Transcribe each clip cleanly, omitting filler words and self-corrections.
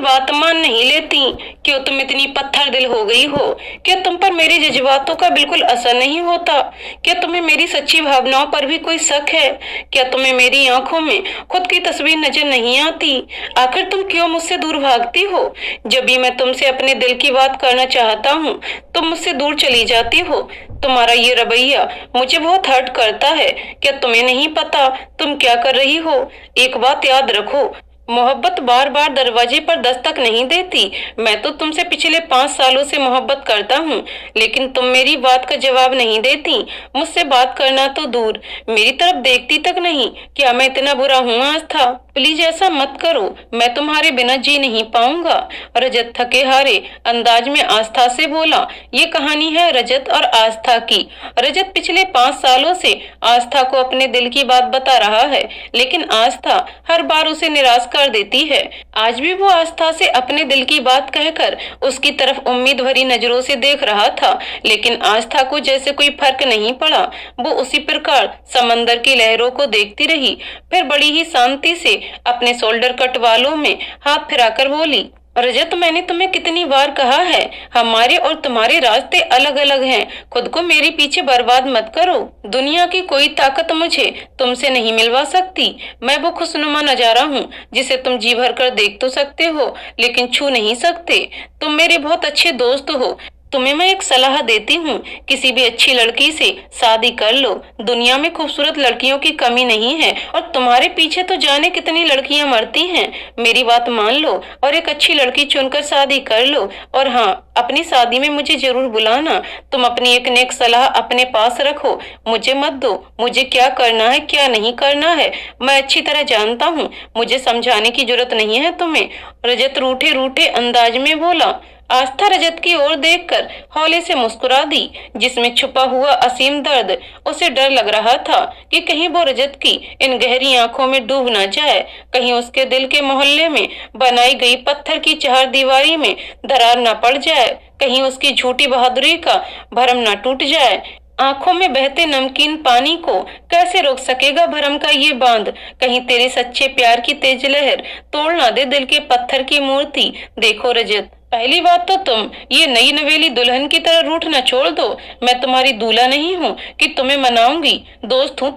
बात मान नहीं लेती? क्यों तुम इतनी पत्थर दिल हो गई हो? क्या तुम पर मेरे जज्बातों का बिल्कुल असर नहीं होता? क्या तुम्हें मेरी सच्ची भावनाओं पर भी कोई शक है? क्या तुम्हें मेरी आंखों में खुद की तस्वीर नजर नहीं आती? आखिर तुम क्यों मुझसे दूर भागती हो? जब भी मैं तुमसे अपने दिल की बात करना चाहता हूँ तुम मुझसे दूर चली जाती हो। तुम्हारा ये रवैया मुझे बहुत हर्ट करता है। क्या तुम्हें नहीं पता तुम क्या कर रही हो? एक बात याद रखो, मोहब्बत बार बार दरवाजे पर दस्तक नहीं देती। मैं तो तुमसे पिछले 5 सालों से मोहब्बत करता हूँ, लेकिन तुम मेरी बात का जवाब नहीं देती। मुझसे बात करना तो दूर, मेरी तरफ देखती तक नहीं। क्या मैं इतना बुरा हूँ आस्था? प्लीज ऐसा मत करो, मैं तुम्हारे बिना जी नहीं पाऊंगा। रजत थके हारे अंदाज में आस्था से बोला। ये कहानी है रजत और आस्था की। रजत पिछले 5 सालों से आस्था को अपने दिल की बात बता रहा है, लेकिन आस्था हर बार उसे निराश कर देती है। आज भी वो आस्था से अपने दिल की बात कहकर उसकी तरफ उम्मीद भरी नजरों से देख रहा था, लेकिन आस्था को जैसे कोई फर्क नहीं पड़ा। वो उसी प्रकार समंदर की लहरों को देखती रही। फिर बड़ी ही शांति से अपने शोल्डर कट वालों में हाथ फिराकर बोली, रजत मैंने तुम्हें कितनी बार कहा है हमारे और तुम्हारे रास्ते अलग अलग हैं। खुद को मेरे पीछे बर्बाद मत करो। दुनिया की कोई ताकत मुझे तुमसे नहीं मिलवा सकती। मैं वो खुशनुमा नजारा हूँ जिसे तुम जी भर कर देख तो सकते हो लेकिन छू नहीं सकते। तुम मेरे बहुत अच्छे दोस्त हो। तुम्हें मैं एक सलाह देती हूँ, किसी भी अच्छी लड़की से शादी कर लो। दुनिया में खूबसूरत लड़कियों की कमी नहीं है और तुम्हारे पीछे तो जाने कितनी लड़कियां मरती हैं। मेरी बात मान लो और एक अच्छी लड़की चुनकर शादी कर लो। और हाँ, अपनी शादी में मुझे जरूर बुलाना। तुम अपनी एक नेक सलाह अपने पास रखो, मुझे मत दो। मुझे क्या करना है क्या नहीं करना है मैं अच्छी तरह जानता हूँ। मुझे समझाने की जरूरत नहीं है तुम्हें। रजत रूठे रूठे अंदाज में बोला। आस्था रजत की ओर देखकर हौले से मुस्कुरा दी, जिसमें छुपा हुआ असीम दर्द। उसे डर लग रहा था कि कहीं वो रजत की इन गहरी आंखों में डूब न जाए, कहीं उसके दिल के मोहल्ले में बनाई गई पत्थर की चार दीवारी में दरार न पड़ जाए, कहीं उसकी झूठी बहादुरी का भरम न टूट जाए। आंखों में बहते नमकीन पानी को कैसे रोक सकेगा भरम का ये बांध? कहीं तेरे सच्चे प्यार की तेज लहर तोड़ ना दे दिल के पत्थर की मूर्ति। देखो रजत, पहली बात तो तुम ये नई नवेली दुल्हन की तरह रूठना छोड़ दो। मैं तुम्हारी दूल्हा नहीं हूँ कि तुम्हें मनाऊंगी, दोस्त हूँ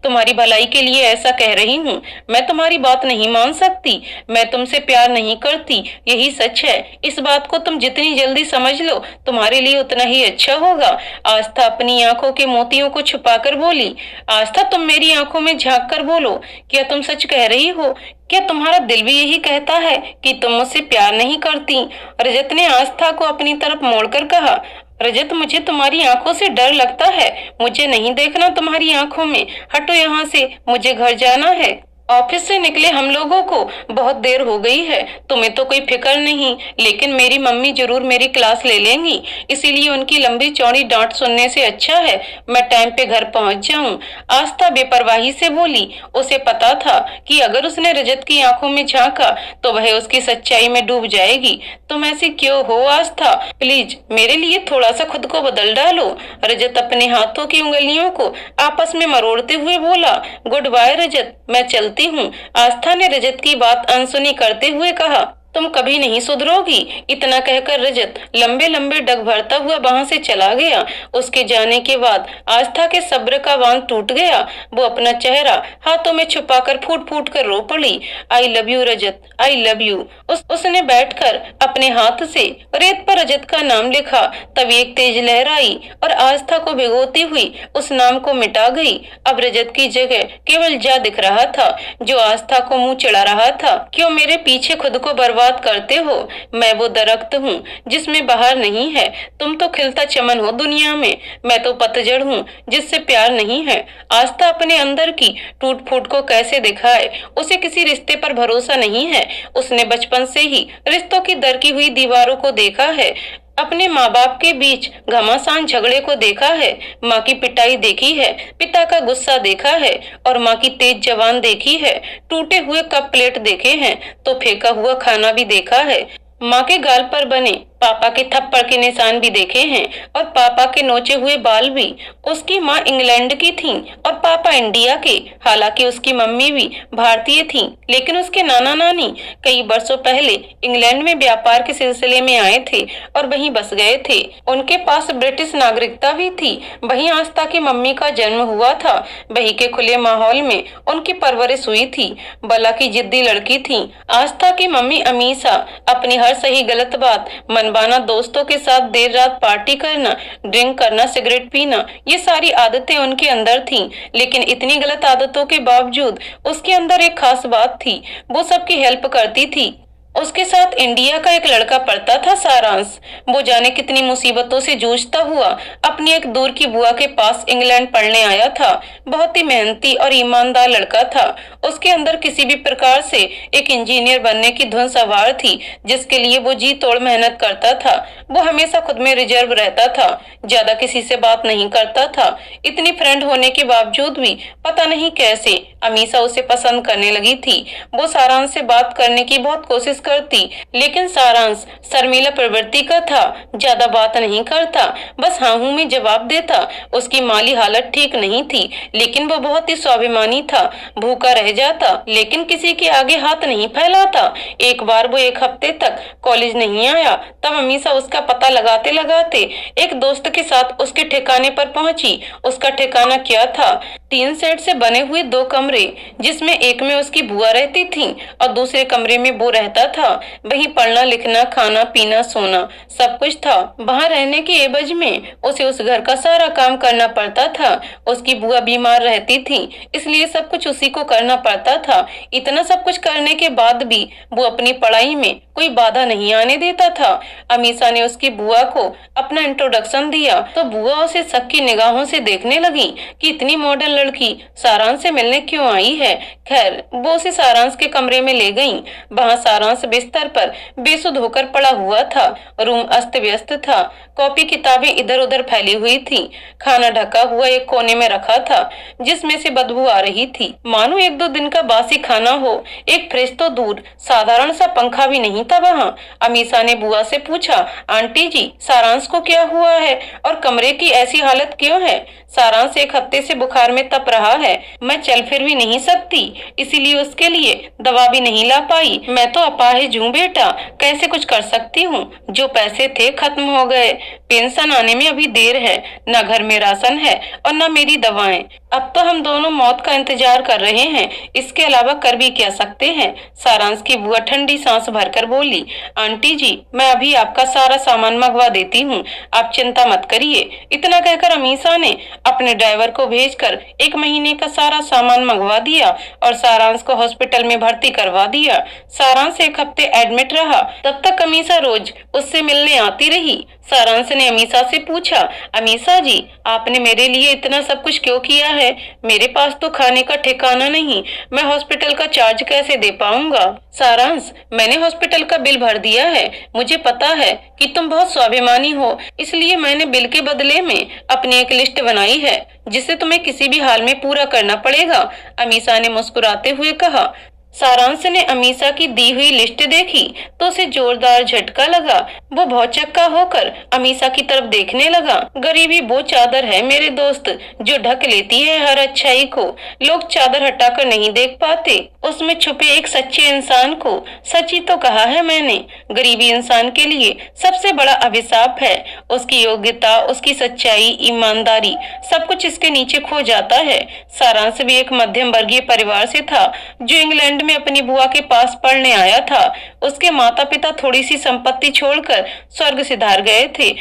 तुम्हारी भलाई के लिए ऐसा कह रही हूँ। मैं तुम्हारी बात नहीं मान सकती। मैं तुमसे प्यार नहीं करती, यही सच है। इस बात को तुम जितनी जल्दी समझ लो तुम्हारे लिए उतना ही अच्छा होगा। आस्था अपनी आंखों के मोतियों को छुपाकर बोली। आस्था, तुम मेरी आंखों में झांक कर बोलो, क्या तुम सच कह रही हो? क्या तुम्हारा दिल भी यही कहता है कि तुम मुझसे प्यार नहीं करती? रजत ने आस्था को अपनी तरफ मोड़कर कहा। रजत, मुझे तुम्हारी आंखों से डर लगता है। मुझे नहीं देखना तुम्हारी आंखों में। हटो यहाँ से, मुझे घर जाना है। ऑफिस से निकले हम लोगों को बहुत देर हो गई है। तुम्हें तो कोई फिक्र नहीं, लेकिन मेरी मम्मी जरूर मेरी क्लास ले लेंगी, इसीलिए उनकी लंबी चौड़ी डांट सुनने से अच्छा है मैं टाइम पे घर पहुंच जाऊं। आस्था बेपरवाही से बोली। उसे पता था कि अगर उसने रजत की आंखों में झांका तो वह उसकी सच्चाई में डूब जाएगी। तुम ऐसी क्यों हो आस्था? प्लीज मेरे लिए थोड़ा सा खुद को बदल डालो। रजत अपने हाथों की उंगलियों को आपस में मरोड़ते हुए बोला। गुड बाय रजत, मैं चलती हूँ। आस्था ने रजत की बात अनसुनी करते हुए कहा। तुम कभी नहीं सुधरोगी। इतना कहकर रजत लंबे लंबे डग भरता हुआ वहां से चला गया। उसके जाने के बाद आस्था के सब्र का बांध टूट गया। वो अपना चेहरा हाथों में छुपाकर फूट फूट कर रो पड़ी। आई love you Rajat, I love you. उसने बैठकर अपने हाथ से रेत पर रजत का नाम लिखा। तभी एक तेज लहर आई और आस्था को भिगोती हुई उस नाम को मिटा गई। अब रजत की जगह केवल जा दिख रहा था, जो आस्था को मुंह चढ़ा रहा था। क्यों मेरे पीछे खुद को बर्बाद करते हो? मैं वो दरख्त हूँ जिसमें बहार नहीं है। तुम तो खिलता चमन हो दुनिया में। मैं तो पतझड़ हूँ जिससे प्यार नहीं है। आस्था अपने अंदर की टूट फूट को कैसे दिखाए? उसे किसी रिश्ते पर भरोसा नहीं है। उसने बचपन से ही रिश्तों की दरकी हुई दीवारों को देखा है। अपने माँ बाप के बीच घमासान झगड़े को देखा है। माँ की पिटाई देखी है, पिता का गुस्सा देखा है और माँ की तेज जबान देखी है। टूटे हुए कप प्लेट देखे हैं तो फेंका हुआ खाना भी देखा है। माँ के गाल पर बने पापा के थप्पड़ के निशान भी देखे हैं और पापा के नोचे हुए बाल भी। उसकी माँ इंग्लैंड की थी और पापा इंडिया के। हालांकि उसकी मम्मी भी भारतीय थी, लेकिन उसके नाना नानी कई वर्षों पहले इंग्लैंड में व्यापार के सिलसिले में आए थे और वहीं बस गए थे। उनके पास ब्रिटिश नागरिकता भी थी। वहीं आस्था की मम्मी का जन्म हुआ था। वहीं के खुले माहौल में उनकी परवरिश हुई थी। बला की जिद्दी लड़की थी। आस्था की मम्मी अमीषा अपनी हर सही गलत बात मनवाना, दोस्तों के साथ देर रात पार्टी करना, ड्रिंक करना, सिगरेट पीना, ये सारी आदतें उनके अंदर थीं। लेकिन इतनी गलत आदतों के बावजूद उसके अंदर एक खास बात थी, वो सबकी हेल्प करती थी। उसके साथ इंडिया का एक लड़का पढ़ता था, सारांश। वो जाने कितनी मुसीबतों से जूझता हुआ अपनी एक दूर की बुआ के पास इंग्लैंड पढ़ने आया था। बहुत ही मेहनती और ईमानदार लड़का था। उसके अंदर किसी भी प्रकार से एक इंजीनियर बनने की धुन सवार थी, जिसके लिए वो जी तोड़ मेहनत करता था। वो हमेशा खुद में रिजर्व रहता था, ज्यादा किसी से बात नहीं करता था। इतनी फ्रेंड होने के बावजूद भी पता नहीं कैसे अमीषा उसे पसंद करने लगी थी। वो सारांश से बात करने की बहुत कोशिश करती, लेकिन सारांश शर्मीला प्रवृत्ति का था, ज्यादा बात नहीं करता, बस हाँ हूँ में जवाब देता। उसकी माली हालत ठीक नहीं थी, लेकिन वो बहुत ही स्वाभिमानी था। भूखा रह जाता, लेकिन किसी के आगे हाथ नहीं फैलाता। एक बार वो एक हफ्ते तक कॉलेज नहीं आया, तब अमीषा उसका पता लगाते लगाते एक दोस्त के साथ उसके ठिकाने पर पहुंची। उसका ठिकाना क्या था? 3 सेट से बने हुए 2 कमरे, जिसमें एक में उसकी बुआ रहती थी और दूसरे कमरे में वो रहता था। वहीं पढ़ना लिखना, खाना पीना, सोना सब कुछ था। वहां रहने के एवज में उसे उस घर का सारा काम करना पड़ता था। उसकी बुआ बीमार रहती थी, इसलिए सब कुछ उसी को करना पड़ता था। इतना सब कुछ करने के बाद भी वो अपनी पढ़ाई में कोई बाधा नहीं आने देता था। अमीषा ने उसकी बुआ को अपना इंट्रोडक्शन दिया तो बुआ उसे शक की निगाहों से देखने लगी कि इतनी मॉडर्न लड़की सारांश से मिलने क्यों आई है। खैर, वो उसे सारांश के कमरे में ले गईं। वहां सारांश बिस्तर पर बेसुध होकर पड़ा हुआ था। रूम अस्त व्यस्त था। कॉपी किताबें इधर उधर फैली हुई थी। खाना ढका हुआ एक कोने में रखा था, जिसमें से बदबू आ रही थी, मानो 1-2 दिन का बासी खाना हो। एक फ्रिज तो दूर, साधारण सा पंखा भी नहीं था वहाँ। अमीषा ने बुआ से पूछा, आंटी जी, सारांश को क्या हुआ है और कमरे की ऐसी हालत क्यों है? सारांश 1 हफ्ते से बुखार में तप रहा है। मैं चल फिर भी नहीं सकती, इसीलिए उसके लिए दवा भी नहीं ला पाई। मैं तो अपाहिज हूँ बेटा, कैसे कुछ कर सकती हूँ? जो पैसे थे खत्म हो गए। पेंशन आने में अभी देर है। न घर में राशन है और न मेरी दवाएं। अब तो हम दोनों मौत का इंतजार कर रहे हैं। इसके अलावा कर भी क्या सकते हैं? सारांश की बुआ ठंडी सांस भरकर बोली, आंटी जी, मैं अभी आपका सारा सामान मंगवा देती हूँ, आप चिंता मत करिए। इतना कहकर अमीषा ने अपने ड्राइवर को भेजकर 1 महीने का सारा सामान मंगवा दिया और सारांश को हॉस्पिटल में भर्ती करवा दिया। सारांश 1 हफ्ते एडमिट रहा। तब तक अमीषा रोज उससे मिलने आती रही। सारांश ने अमीषा से पूछा, अमीषा जी, आपने मेरे लिए इतना सब कुछ क्यों किया है? मेरे पास तो खाने का ठिकाना नहीं, मैं हॉस्पिटल का चार्ज कैसे दे पाऊंगा? सारांश, मैंने हॉस्पिटल का बिल भर दिया है। मुझे पता है कि तुम बहुत स्वाभिमानी हो, इसलिए मैंने बिल के बदले में अपनी एक लिस्ट बनाई है, जिसे तुम्हें किसी भी हाल में पूरा करना पड़ेगा। अमीषा ने मुस्कुराते हुए कहा। सारांश ने अमीषा की दी हुई लिस्ट देखी तो उसे जोरदार झटका लगा। वो भौचक्का होकर अमीषा की तरफ देखने लगा। गरीबी वो चादर है मेरे दोस्त, जो ढक लेती है हर अच्छाई को। लोग चादर हटाकर नहीं देख पाते उसमें छुपे एक सच्चे इंसान को। सच्ची तो कहा है मैंने। गरीबी इंसान के लिए सबसे बड़ा अभिशाप है। उसकी योग्यता, उसकी सच्चाई, ईमानदारी, सब कुछ इसके नीचे खो जाता है। सारांश भी एक मध्यम वर्गीय परिवार से था, जो इंग्लैंड में अपनी बुआ के पास पढ़ने आया था। उसके माता पिता थोड़ी सी संपत्ति छोड़कर स्वर्ग सिधार गए थे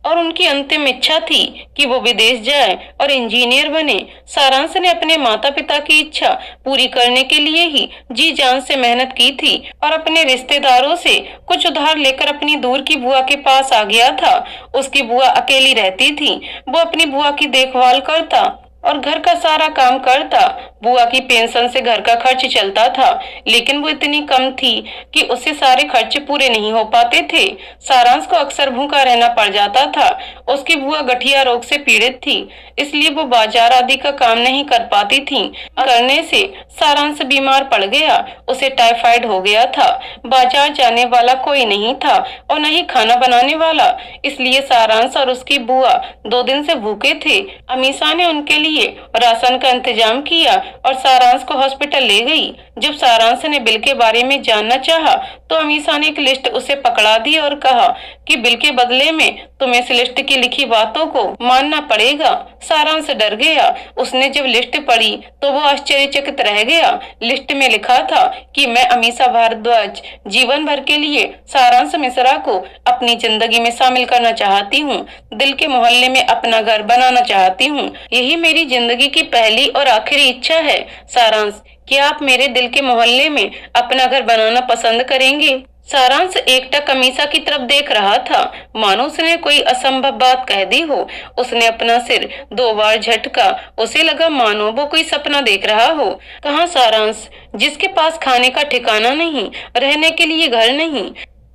और उनकी अंतिम इच्छा थी कि वो विदेश जाए और इंजीनियर बने। सारांश ने अपने माता पिता की इच्छा पूरी करने के लिए ही जी जान से मेहनत की थी और अपने रिश्तेदारों से कुछ उधार लेकर अपनी दूर की बुआ के पास आ गया था। उसकी बुआ अकेली रहती थी। वो अपनी बुआ की देखभाल करता और घर का सारा काम करता। बुआ की पेंशन से घर का खर्च चलता था, लेकिन वो इतनी कम थी कि उससे सारे खर्च पूरे नहीं हो पाते थे। सारांश को अक्सर भूखा रहना पड़ जाता था। उसकी बुआ गठिया रोग से पीड़ित थी, इसलिए वो बाजार आदि का काम नहीं कर पाती थी। करने से सारांश बीमार पड़ गया। उसे टाइफाइड हो गया था। बाजार जाने वाला कोई नहीं था और न ही खाना बनाने वाला, इसलिए सारांश और उसकी बुआ 2 दिन से भूखे थे। अमीषा ने उनके लिए राशन का इंतजाम किया और सारांश को हॉस्पिटल ले गई। जब सारांश ने बिल के बारे में जानना चाहा तो अमीषा ने एक लिस्ट उसे पकड़ा दी और कहा कि बिल के बदले में तुम्हें इस लिस्ट की लिखी बातों को मानना पड़ेगा। सारांश डर गया। उसने जब लिस्ट पढ़ी तो वो आश्चर्यचकित रह गया। लिस्ट में लिखा था कि मैं अमीषा भारद्वाज जीवन भर के लिए सारांश मिश्रा को अपनी जिंदगी में शामिल करना चाहती हूँ। दिल के मोहल्ले में अपना घर बनाना चाहती हूँ। यही मेरी जिंदगी की पहली और आखिरी इच्छा है। सारांश, क्या आप मेरे दिल के मोहल्ले में अपना घर बनाना पसंद करेंगे? सारांश एकटक अमीषा की तरफ देख रहा था, मानो उसने कोई असंभव बात कह दी हो। उसने अपना सिर 2 बार झटका। उसे लगा मानो वो कोई सपना देख रहा हो। कहाँ सारांश, जिसके पास खाने का ठिकाना नहीं, रहने के लिए घर नहीं।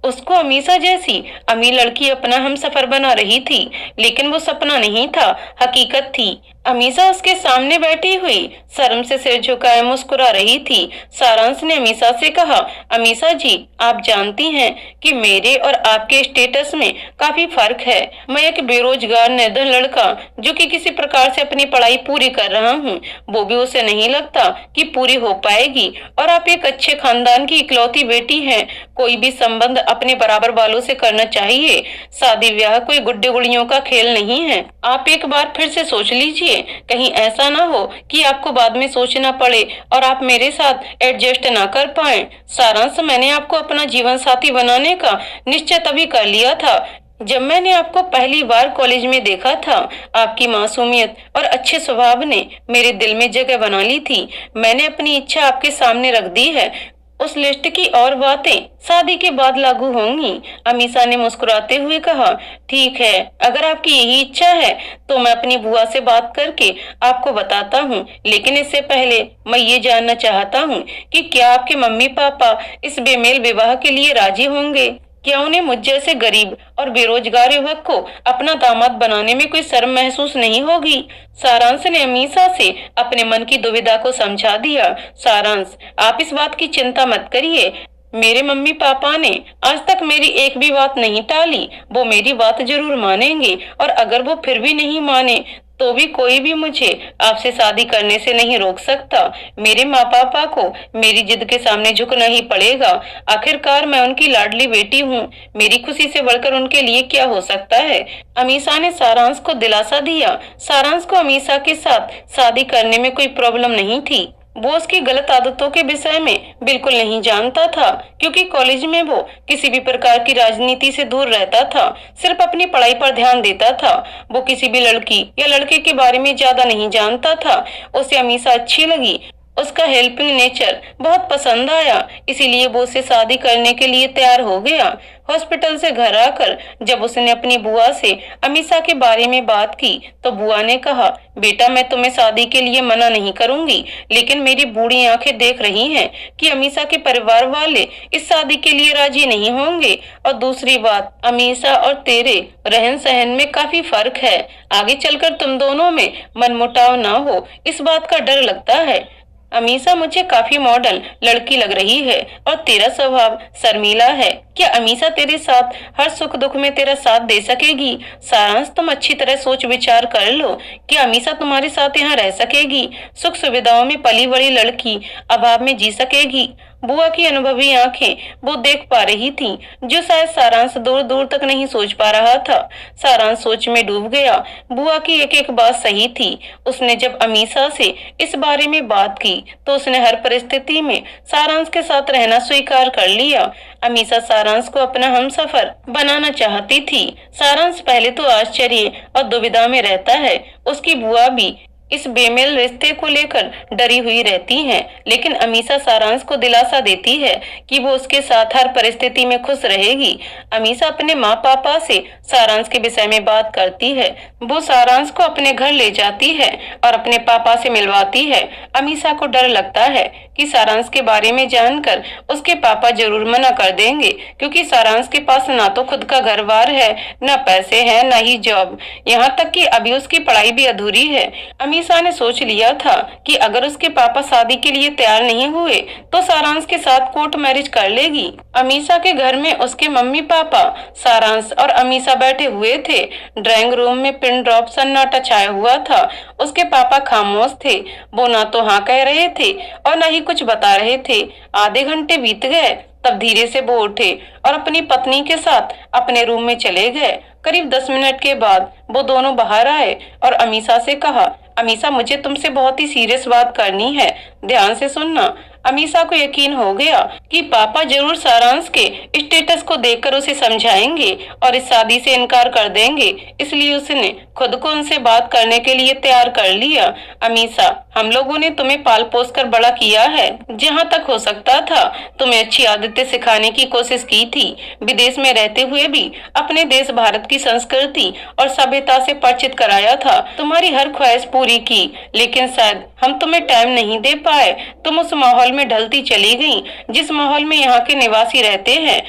उसको अमीषा जैसी अमीर लड़की अपना हमसफर बना रही थी, लेकिन वो सपना नहीं था, हकीकत थी। अमीषा उसके सामने बैठी हुई शर्म से सिर झुकाए मुस्कुरा रही थी। सारांश ने अमीषा से कहा, अमीषा जी, आप जानती हैं कि मेरे और आपके स्टेटस में काफी फर्क है। मैं एक बेरोजगार निर्धन लड़का जो कि किसी प्रकार से अपनी पढ़ाई पूरी कर रहा हूँ, वो भी उसे नहीं लगता कि पूरी हो पाएगी। और आप एक अच्छे खानदान की इकलौती बेटी हैं। कोई भी संबंध अपने बराबर वालों से करना चाहिए। शादी ब्याह कोई गुड्डे गुड़ियों का खेल नहीं है। आप एक बार फिर से सोच लीजिए, कहीं ऐसा ना हो कि आपको बाद में सोचना पड़े और आप मेरे साथ एडजस्ट ना कर पाएं। सारांश, मैंने आपको अपना जीवन साथी बनाने का निश्चय तभी कर लिया था जब मैंने आपको पहली बार कॉलेज में देखा था। आपकी मासूमियत और अच्छे स्वभाव ने मेरे दिल में जगह बना ली थी। मैंने अपनी इच्छा आपके सामने रख दी है। उस लिस्ट की और बातें शादी के बाद लागू होंगी। अमीषा ने मुस्कुराते हुए कहा, ठीक है, अगर आपकी यही इच्छा है तो मैं अपनी बुआ से बात करके आपको बताता हूँ। लेकिन इससे पहले मैं ये जानना चाहता हूँ कि क्या आपके मम्मी पापा इस बेमेल विवाह के लिए राजी होंगे? क्या उन्हें मुझ जैसे गरीब और बेरोजगार युवक को अपना दामाद बनाने में कोई शर्म महसूस नहीं होगी? सारांश ने अमीषा से अपने मन की दुविधा को समझा दिया। सारांश, आप इस बात की चिंता मत करिए। मेरे मम्मी पापा ने आज तक मेरी एक भी बात नहीं टाली। वो मेरी बात जरूर मानेंगे, और अगर वो फिर भी नहीं माने तो भी कोई भी मुझे आपसे शादी करने से नहीं रोक सकता। मेरे माँ पापा को मेरी जिद के सामने झुकना ही पड़ेगा। आखिरकार मैं उनकी लाडली बेटी हूँ। मेरी खुशी से बढ़कर उनके लिए क्या हो सकता है? अमीषा ने सारांश को दिलासा दिया। सारांश को अमीषा के साथ शादी करने में कोई प्रॉब्लम नहीं थी। वो उसकी गलत आदतों के विषय में बिल्कुल नहीं जानता था, क्योंकि कॉलेज में वो किसी भी प्रकार की राजनीति से दूर रहता था, सिर्फ अपनी पढ़ाई पर ध्यान देता था। वो किसी भी लड़की या लड़के के बारे में ज्यादा नहीं जानता था। उसे अमीषा अच्छी लगी। उसका हेल्पिंग नेचर बहुत पसंद आया, इसीलिए वो उसे शादी करने के लिए तैयार हो गया। हॉस्पिटल से घर आकर जब उसने अपनी बुआ से अमीषा के बारे में बात की तो बुआ ने कहा, बेटा, मैं तुम्हें शादी के लिए मना नहीं करूंगी, लेकिन मेरी बूढ़ी आंखें देख रही हैं कि अमीषा के परिवार वाले इस शादी के लिए राजी नहीं होंगे। और दूसरी बात, अमीषा और तेरे रहन सहन में काफी फर्क है। आगे चलकर तुम दोनों में मनमुटाव ना हो, इस बात का डर लगता है। अमीषा मुझे काफी मॉडर्न लड़की लग रही है और तेरा स्वभाव शर्मीला है। क्या अमीषा तेरे साथ हर सुख दुख में तेरा साथ दे सकेगी? सारांश, तुम अच्छी तरह सोच विचार कर लो कि अमीषा तुम्हारे साथ यहाँ रह सकेगी? सुख सुविधाओं में पली बड़ी लड़की अभाव में जी सकेगी? बुआ की अनुभवी आंखें वो देख पा रही थी, जो शायद सारांश दूर दूर तक नहीं सोच पा रहा था। सारांश सोच में डूब गया। बुआ की एक एक बात सही थी। उसने जब अमीषा से इस बारे में बात की तो उसने हर परिस्थिति में सारांश के साथ रहना स्वीकार कर लिया। अमीषा सारांश को अपना हमसफर बनाना चाहती थी। सारांश पहले तो आश्चर्य और दुविधा में रहता है, उसकी बुआ भी इस बेमेल रिश्ते को लेकर डरी हुई रहती हैं, लेकिन अमीषा सारांश को दिलासा देती है कि वो उसके साथ हर परिस्थिति में खुश रहेगी। अमीषा अपने माँ पापा से सारांश के विषय में बात करती है। वो सारांश को अपने घर ले जाती है और अपने पापा से मिलवाती है। अमीषा को डर लगता है कि सारांश के बारे में जानकर उसके पापा जरूर मना कर देंगे, क्योंकि सारांश के पास ना तो खुद का घर बार है, न पैसे हैं, न ही जॉब, यहाँ तक कि अभी उसकी पढ़ाई भी अधूरी है। अमीषा ने सोच लिया था कि अगर उसके पापा शादी के लिए तैयार नहीं हुए तो सारांश के साथ कोर्ट मैरिज कर लेगी। अमीषा के घर में उसके मम्मी पापा, सारांश और अमीषा बैठे हुए थे। ड्राइंग रूम में पिन ड्रॉप सन्नाटा छाया हुआ था। उसके पापा खामोश थे। वो ना तो हाँ कह रहे थे और न ही कुछ बता रहे थे। आधे घंटे बीत गए, तब धीरे से वो उठे और अपनी पत्नी के साथ अपने रूम में चले गए। करीब 10 मिनट के बाद वो दोनों बाहर आए और अमीषा से कहा, अमीषा मुझे तुमसे बहुत ही सीरियस बात करनी है, ध्यान से सुनना। अमीषा को यकीन हो गया कि पापा जरूर सारांश के स्टेटस को देखकर उसे समझाएंगे और इस शादी से इनकार कर देंगे, इसलिए उसने खुद को उनसे बात करने के लिए तैयार कर लिया। अमीषा, हम लोगों ने तुम्हें पाल पोस कर बड़ा किया है। जहाँ तक हो सकता था तुम्हें अच्छी आदतें सिखाने की कोशिश की थी। विदेश में रहते हुए भी अपने देश भारत की संस्कृति और सभ्यता से परिचित कराया था। तुम्हारी हर ख्वाहिश पूरी की, लेकिन शायद हम तुम्हें टाइम नहीं दे पाए। तुम उस माहौल में ढलती चली गई जिस माहौल में यहाँ के निवासी रहते हैं।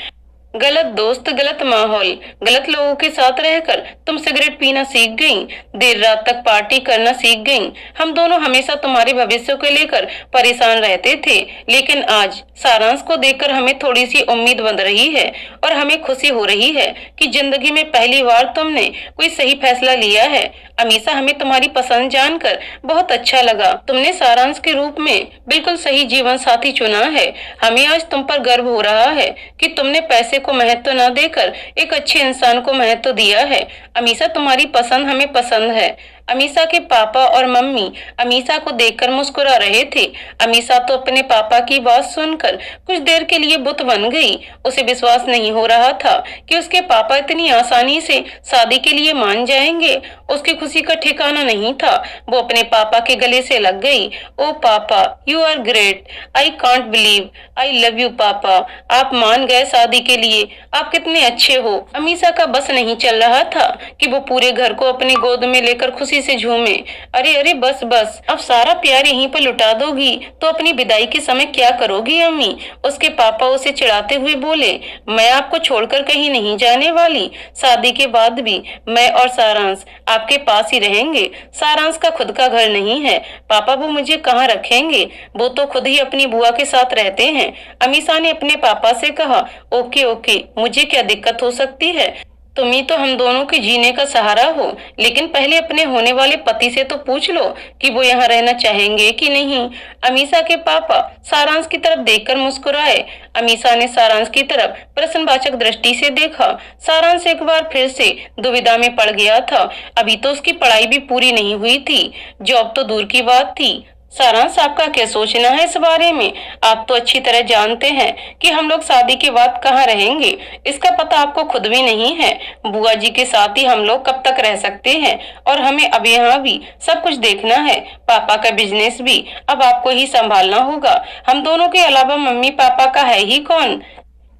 गलत दोस्त, गलत माहौल, गलत लोगों के साथ रहकर तुम सिगरेट पीना सीख गई, देर रात तक पार्टी करना सीख गई। हम दोनों हमेशा तुम्हारे भविष्य को लेकर परेशान रहते थे, लेकिन आज सारांश को देखकर हमें थोड़ी सी उम्मीद बन रही है और हमें खुशी हो रही है कि जिंदगी में पहली बार तुमने कोई सही फैसला लिया है। अमीषा, हमें तुम्हारी पसंद जानकर बहुत अच्छा लगा। तुमने सारांश के रूप में बिल्कुल सही जीवन साथी चुना है। हमें आज तुम पर गर्व हो रहा है कि तुमने पैसे को महत्व न देकर एक अच्छे इंसान को महत्व दिया है। अमीषा, तुम्हारी पसंद हमें पसंद है। अमीषा के पापा और मम्मी अमीषा को देखकर मुस्कुरा रहे थे। अमीषा तो अपने पापा की बात सुनकर कुछ देर के लिए बुत बन गई। उसे विश्वास नहीं हो रहा था कि उसके पापा इतनी आसानी से शादी के लिए मान जाएंगे। उसकी खुशी का ठिकाना नहीं था। वो अपने पापा के गले से लग गई। ओ पापा, you are great, I can't believe, I love you पापा। आप मान गए शादी के लिए, आप कितने अच्छे हो। अमीषा का बस नहीं चल रहा था कि वो पूरे घर को अपनी गोद में लेकर खुशी से झूमे। अरे अरे बस बस, अब सारा प्यार यहीं पर लुटा दोगी तो अपनी विदाई के समय क्या करोगी अम्मी? उसके पापा उसे चिढ़ाते हुए बोले, मैं आपको छोड़कर कहीं नहीं जाने वाली। शादी के बाद भी मैं और सारांश आपके पास ही रहेंगे। सारांश का खुद का घर नहीं है पापा, वो मुझे कहाँ रखेंगे? वो तो खुद ही अपनी बुआ के साथ रहते हैं। अमीषा ने अपने पापा से कहा, ओके ओके, मुझे क्या दिक्कत हो सकती है? तुम ही तो हम दोनों के जीने का सहारा हो, लेकिन पहले अपने होने वाले पति से तो पूछ लो कि वो यहाँ रहना चाहेंगे कि नहीं। अमीषा के पापा सारांश की तरफ देखकर मुस्कुराए। अमीषा ने सारांश की तरफ प्रश्नवाचक दृष्टि से देखा। सारांश एक बार फिर से दुविधा में पड़ गया था। अभी तो उसकी पढ़ाई भी पूरी नहीं हुई थी, जॉब तो दूर की बात थी। सारांश, आपका क्या सोचना है इस बारे में? आप तो अच्छी तरह जानते हैं कि हम लोग शादी के बाद कहाँ रहेंगे। इसका पता आपको खुद भी नहीं है। बुआ जी के साथ ही हम लोग कब तक रह सकते हैं, और हमें अब यहाँ भी सब कुछ देखना है। पापा का बिजनेस भी अब आपको ही संभालना होगा। हम दोनों के अलावा मम्मी पापा का है ही कौन?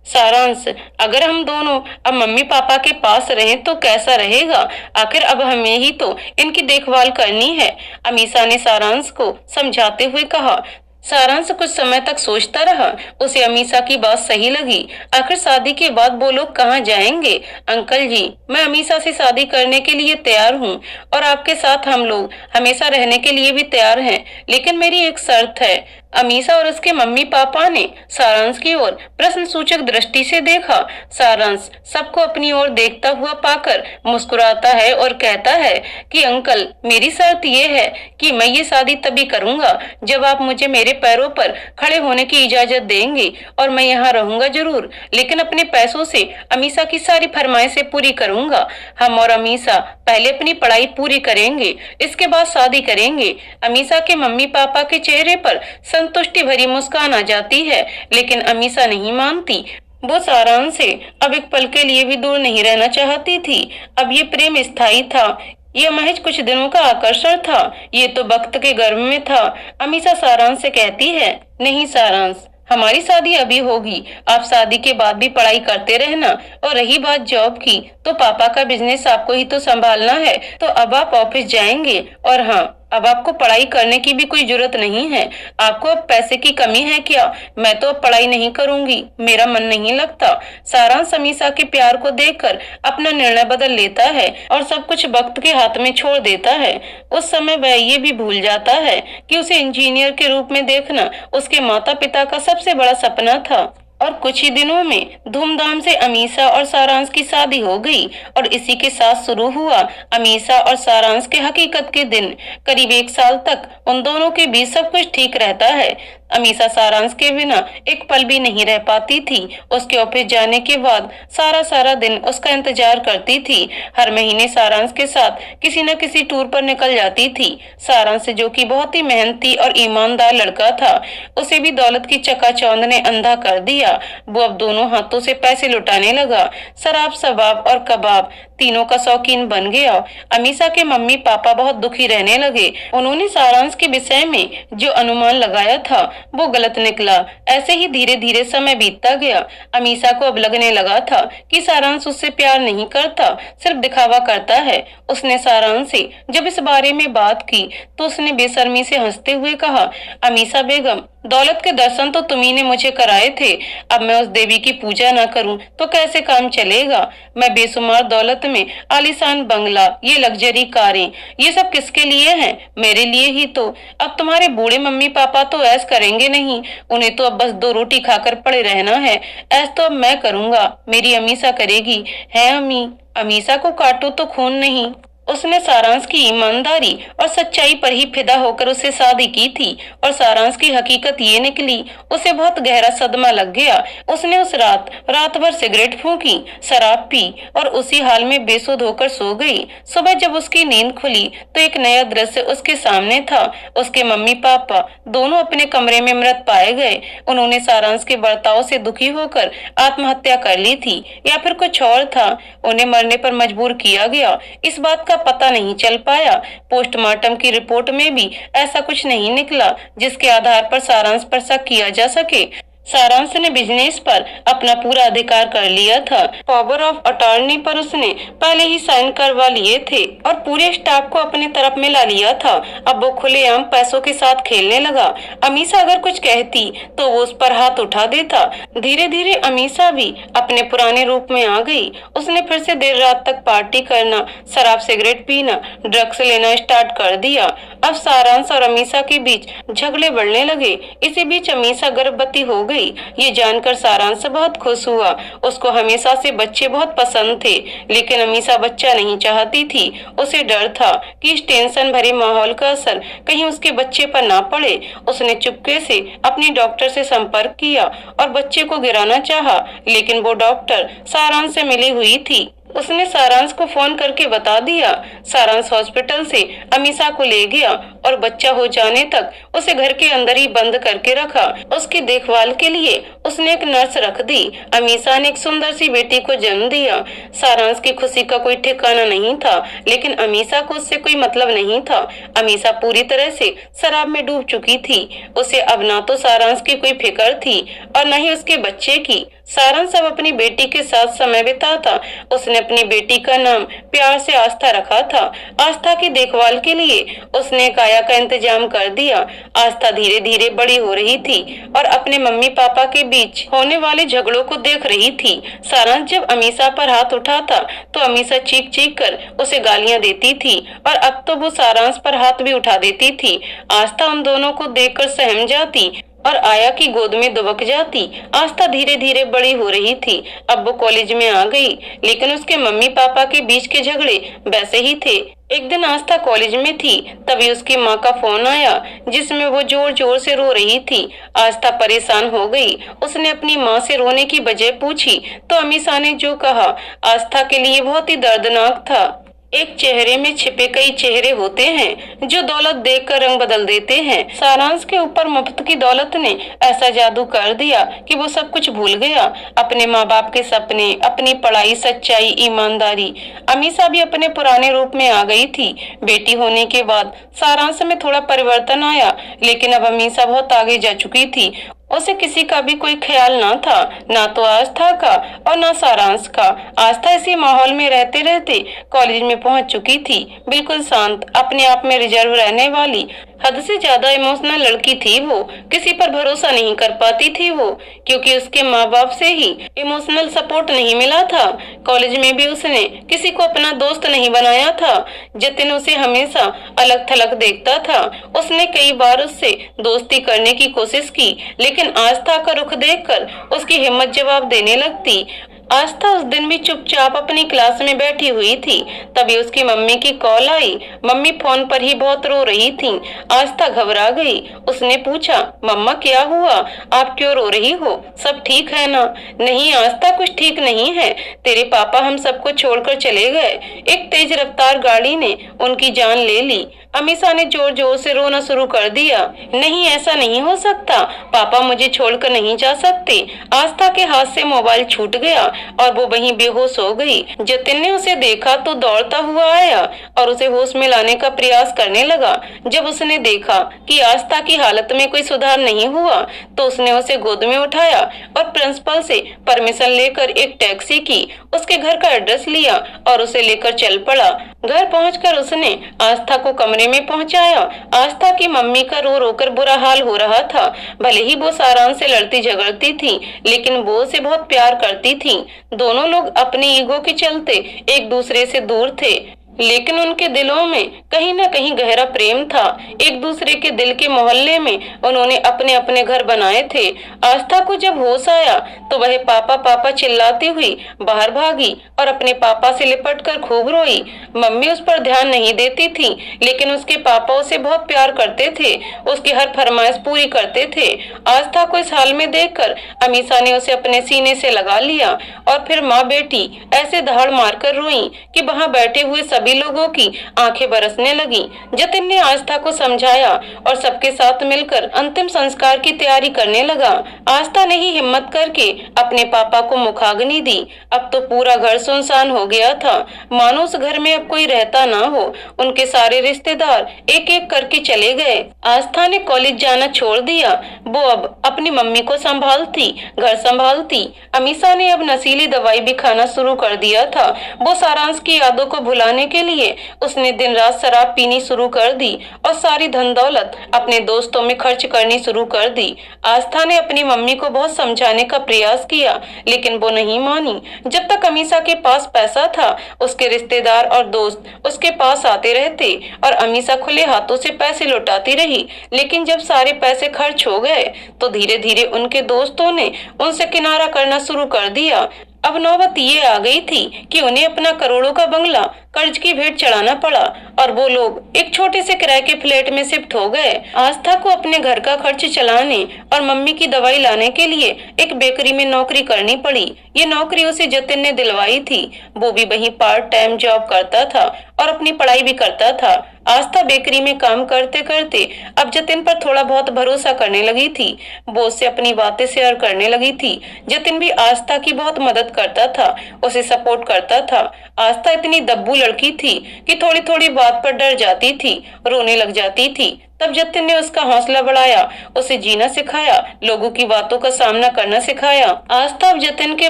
सारांश, अगर हम दोनों अब मम्मी पापा के पास रहें तो कैसा रहेगा? आखिर अब हमें ही तो इनकी देखभाल करनी है। अमीषा ने सारांश को समझाते हुए कहा। सारांश कुछ समय तक सोचता रहा। उसे अमीषा की बात सही लगी। आखिर शादी के बाद वो लोग कहाँ जाएंगे? अंकल जी, मैं अमीषा से शादी करने के लिए तैयार हूँ और आपके साथ हम लोग हमेशा रहने के लिए भी तैयार हैं, लेकिन मेरी एक शर्त है। अमीषा और उसके मम्मी पापा ने सारांश की ओर प्रश्न सूचक दृष्टि से देखा। सारांश सबको अपनी ओर देखता हुआ पाकर मुस्कुराता है और कहता है कि अंकल, मेरी शर्त ये है कि मैं ये शादी तभी करूंगा जब आप मुझे मेरे पैरों पर खड़े होने की इजाजत देंगे, और मैं यहाँ रहूंगा जरूर, लेकिन अपने पैसों से अमीषा की सारी फरमाइशें पूरी करूंगा। हम और अमीषा पहले अपनी पढ़ाई पूरी करेंगे, इसके बाद शादी करेंगे। अमीषा के मम्मी पापा के चेहरे पर संतुष्टि भरी मुस्कान आ जाती है, लेकिन अमीषा नहीं मानती। वो सारांश से अब एक पल के लिए भी दूर नहीं रहना चाहती थी। अब ये प्रेम स्थायी था, यह महज कुछ दिनों का आकर्षण था, ये तो वक्त के गर्भ में था। अमीषा सारांश से कहती है, नहीं सारांश, हमारी शादी अभी होगी, आप शादी के बाद भी पढ़ाई करते रहना। और रही बात जॉब की, तो पापा का बिजनेस आपको ही तो संभालना है, तो अब आप ऑफिस जाएंगे। और हाँ, अब आपको पढ़ाई करने की भी कोई जरूरत नहीं है। आपको अब पैसे की कमी है क्या? मैं तो अब पढ़ाई नहीं करूंगी, मेरा मन नहीं लगता। सारांश अमीषा के प्यार को देखकर अपना निर्णय बदल लेता है और सब कुछ वक्त के हाथ में छोड़ देता है। उस समय वह ये भी भूल जाता है कि उसे इंजीनियर के रूप में देखना उसके माता पिता का सबसे बड़ा सपना था। और कुछ ही दिनों में धूमधाम से अमीषा और सारांश की शादी हो गई और इसी के साथ शुरू हुआ अमीषा और सारांश के हकीकत के दिन। करीब 1 साल तक उन दोनों के बीच सब कुछ ठीक रहता है। अमीषा सारांश के बिना एक पल भी नहीं रह पाती थी। उसके ऑफिस जाने के बाद सारा दिन उसका इंतजार करती थी। हर महीने सारांश के साथ किसी न किसी टूर पर निकल जाती थी। सारांश जो कि बहुत ही मेहनती और ईमानदार लड़का था, उसे भी दौलत की चकाचौंध ने अंधा कर दिया। वो अब दोनों हाथों से पैसे लुटाने लगा। शराब, शबाब और कबाब तीनों का शौकीन बन गया। अमीषा के मम्मी पापा बहुत दुखी रहने लगे। उन्होंने सारांश के विषय में जो अनुमान लगाया था वो गलत निकला। ऐसे ही धीरे धीरे समय बीतता गया। अमीषा को अब लगने लगा था कि सारांश उससे प्यार नहीं करता, सिर्फ दिखावा करता है। उसने सारांश से जब इस बारे में बात की तो उसने बेशर्मी से हंसते हुए कहा, अमीषा बेगम, दौलत के दर्शन तो तुम्ही ने मुझे कराए थे। अब मैं उस देवी की पूजा ना करूं तो कैसे काम चलेगा? मैं बेशुमार दौलत में आलीशान बंगला, ये लग्जरी कारें, ये सब किसके लिए हैं? मेरे लिए ही तो। अब तुम्हारे बूढ़े मम्मी पापा तो ऐश करेंगे नहीं, उन्हें तो अब बस 2 रोटी खाकर पड़े रहना है। ऐश तो अब मैं करूंगा, मेरी अमीषा करेगी। है अम्मी, अमीषा को काटो तो खून नहीं। उसने सारांश की ईमानदारी और सच्चाई पर ही फिदा होकर उसे शादी की थी और सारांश की हकीकत ये निकली। उसे बहुत गहरा सदमा लग गया। उसने उस रात भर सिगरेट फूंकी, शराब पी और उसी हाल में बेसुध होकर सो गई। सुबह जब उसकी नींद खुली तो एक नया दृश्य उसके सामने था। उसके मम्मी पापा दोनों अपने कमरे में मृत पाए गए। उन्होंने सारांश के बर्ताव से दुखी होकर आत्महत्या कर ली थी या फिर कुछ और था। उन्हें मरने पर मजबूर किया गया, इस बात का पता नहीं चल पाया। पोस्टमार्टम की रिपोर्ट में भी ऐसा कुछ नहीं निकला जिसके आधार पर सारांश पर शक किया जा सके। सारांश ने बिजनेस पर अपना पूरा अधिकार कर लिया था। पावर ऑफ अटॉर्नी पर उसने पहले ही साइन करवा लिए थे और पूरे स्टाफ को अपने तरफ में ला लिया था। अब वो खुलेआम पैसों के साथ खेलने लगा। अमीषा अगर कुछ कहती तो वो उस पर हाथ उठा देता। धीरे धीरे अमीषा भी अपने पुराने रूप में आ गई। उसने फिर से देर रात तक पार्टी करना, शराब सिगरेट पीना, ड्रग्स लेना स्टार्ट कर दिया। अब सारांश और अमीषा के बीच झगड़े बढ़ने लगे। इसी बीच अमीषा गर्भवती हो गई। ये जानकर सारांश बहुत खुश हुआ। उसको हमेशा से बच्चे बहुत पसंद थे, लेकिन अमीषा बच्चा नहीं चाहती थी। उसे डर था कि इस टेंशन भरे माहौल का असर कहीं उसके बच्चे पर ना पड़े। उसने चुपके से अपनी डॉक्टर से संपर्क किया और बच्चे को गिराना चाहा, लेकिन वो डॉक्टर सारांश से मिली हुई थी। उसने सारांश को फोन करके बता दिया। सारांश हॉस्पिटल से अमीषा को ले गया और बच्चा हो जाने तक उसे घर के अंदर ही बंद करके रखा। उसकी देखभाल के लिए उसने एक नर्स रख दी। अमीषा ने एक सुंदर सी बेटी को जन्म दिया। सारांश की खुशी का कोई ठिकाना नहीं था, लेकिन अमीषा को उससे कोई मतलब नहीं था। अमीषा पूरी तरह से शराब में डूब चुकी थी। उसे अब ना तो सारांश की कोई फिक्र थी और न ही उसके बच्चे की। सारांश अब अपनी बेटी के साथ समय बिताता। उसने अपनी बेटी का नाम प्यार से आस्था रखा था। आस्था की देखभाल के लिए उसने एक आया का इंतजाम कर दिया। आस्था धीरे धीरे बड़ी हो रही थी और अपने मम्मी पापा के बीच होने वाले झगड़ों को देख रही थी। सारांश जब अमीषा पर हाथ उठाता तो अमीषा चीख चीख कर उसे गालियां देती थी और अब तो वो सारांश पर हाथ भी उठा देती थी। आस्था उन दोनों को देखकर सहम जाती और आया की गोद में दुबक जाती। आस्था धीरे धीरे बड़ी हो रही थी। अब वो कॉलेज में आ गई, लेकिन उसके मम्मी पापा के बीच के झगड़े वैसे ही थे। एक दिन आस्था कॉलेज में थी, तभी उसकी माँ का फोन आया जिसमें वो जोर जोर से रो रही थी। आस्था परेशान हो गई। उसने अपनी माँ से रोने की वजह पूछी तो अमीषा ने जो कहा आस्था के लिए बहुत ही दर्दनाक था। एक चेहरे में छिपे कई चेहरे होते हैं जो दौलत देखकर रंग बदल देते हैं। सारांश के ऊपर मुफ्त की दौलत ने ऐसा जादू कर दिया कि वो सब कुछ भूल गया, अपने माँ बाप के सपने, अपनी पढ़ाई, सच्चाई, ईमानदारी। अमीषा भी अपने पुराने रूप में आ गई थी। बेटी होने के बाद सारांश में थोड़ा परिवर्तन आया, लेकिन अब अमीषा बहुत आगे जा चुकी थी। उसे किसी का भी कोई ख्याल ना था, ना तो आस्था का और ना सारांश का। आस्था इसी माहौल में रहते रहते कॉलेज में पहुंच चुकी थी, बिल्कुल शांत, अपने आप में रिजर्व रहने वाली, हद से ज्यादा इमोशनल लड़की थी वो। किसी पर भरोसा नहीं कर पाती थी वो, क्योंकि उसके माँ बाप से ही इमोशनल सपोर्ट नहीं मिला था। कॉलेज में भी उसने किसी को अपना दोस्त नहीं बनाया था। जतिन उसे हमेशा अलग थलग देखता था। उसने कई बार उससे दोस्ती करने की कोशिश की, लेकिन आस्था का रुख देखकर उसकी हिम्मत जवाब देने लगती। आस्था उस दिन भी चुपचाप अपनी क्लास में बैठी हुई थी। तभी उसकी मम्मी की कॉल आई। मम्मी फोन पर ही बहुत रो रही थी। आस्था घबरा गई। उसने पूछा, मम्मा क्या हुआ, आप क्यों रो रही हो, सब ठीक है ना? नहीं आस्था, कुछ ठीक नहीं है। तेरे पापा हम सबको छोड़कर चले गए। एक तेज रफ्तार गाड़ी ने उनकी जान ले ली। अमीषा ने जोर जोर से रोना शुरू कर दिया। नहीं, ऐसा नहीं हो सकता, पापा मुझे छोड़कर नहीं जा सकते। आस्था के हाथ से मोबाइल छूट गया और वो वहीं बेहोश हो गई। जतिन ने उसे देखा तो दौड़ता हुआ आया और उसे होश में लाने का प्रयास करने लगा। जब उसने देखा कि आस्था की हालत में कोई सुधार नहीं हुआ तो उसने उसे गोद में उठाया और प्रिंसिपल से परमिशन लेकर एक टैक्सी की, उसके घर का एड्रेस लिया और उसे लेकर चल पड़ा। घर पहुंचकर उसने आस्था को कमरे में पहुंचाया। आस्था की मम्मी का रो रो कर बुरा हाल हो रहा था। भले ही वो सारांश से लड़ती झगड़ती थी, लेकिन वो उसे बहुत प्यार करती थी। दोनों लोग अपनी ईगो के चलते एक दूसरे से दूर थे, लेकिन उनके दिलों में कहीं न कहीं गहरा प्रेम था। एक दूसरे के दिल के मोहल्ले में उन्होंने अपने अपने घर बनाए थे। आस्था को जब होश आया तो वह पापा पापा चिल्लाती हुई बाहर भागी और अपने पापा से लिपटकर खूब रोई। मम्मी उस पर ध्यान नहीं देती थी, लेकिन उसके पापा उसे बहुत प्यार करते थे, उसकी हर फरमाइश पूरी करते थे। आस्था को इस हाल में देखकर अमीषा ने उसे अपने सीने से लगा लिया और फिर माँ बेटी ऐसे दहाड़ मारकर रोई कि वहां बैठे हुए सभी लोगों की आंखें बरसने लगी। जतिन ने आस्था को समझाया और सबके साथ मिलकर अंतिम संस्कार की तैयारी करने लगा। आस्था ने ही हिम्मत करके अपने पापा को मुखाग्नि दी। अब तो पूरा घर सुनसान हो गया था, मानो उस घर में अब कोई रहता ना हो। उनके सारे रिश्तेदार एक एक करके चले गए। आस्था ने कॉलेज जाना छोड़ दिया। वो अब अपनी मम्मी को संभालती, घर संभालती। अमीषा ने अब नशीली दवाई भी खाना शुरू कर दिया था। वो सारांश की यादों को भुलाने के लिए उसने दिन रात शराब पीनी शुरू कर दी और सारी धन दौलत अपने दोस्तों में खर्च करनी शुरू कर दी। आस्था ने अपनी मम्मी को बहुत समझाने का प्रयास किया, लेकिन वो नहीं मानी। जब तक अमीषा के पास पैसा था, उसके रिश्तेदार और दोस्त उसके पास आते रहते और अमीषा खुले हाथों से पैसे लौटाती रही। लेकिन जब सारे पैसे खर्च हो गए तो धीरे धीरे उनके दोस्तों ने उनसे किनारा करना शुरू कर दिया। अब नौबत ये आ गई थी कि उन्हें अपना करोड़ों का बंगला कर्ज की भेंट चढ़ाना पड़ा और वो लोग एक छोटे से किराए के फ्लैट में शिफ्ट हो गए। आस्था को अपने घर का खर्च चलाने और मम्मी की दवाई लाने के लिए एक बेकरी में नौकरी करनी पड़ी। ये नौकरी उसे जतिन ने दिलवाई थी। वो भी वहीं पार्ट टाइम जॉब करता था और अपनी पढ़ाई भी करता था। आस्था बेकरी में काम करते करते अब जतिन पर थोड़ा बहुत भरोसा करने लगी थी। वो उससे अपनी बातें शेयर करने लगी थी। जतिन भी आस्था की बहुत मदद करता था, उसे सपोर्ट करता था। आस्था इतनी दब्बू लड़की थी कि थोड़ी थोड़ी बात पर डर जाती थी, रोने लग जाती थी। तब जतिन ने उसका हौसला बढ़ाया, उसे जीना सिखाया, लोगों की बातों का सामना करना सिखाया। आस्था अब जतिन के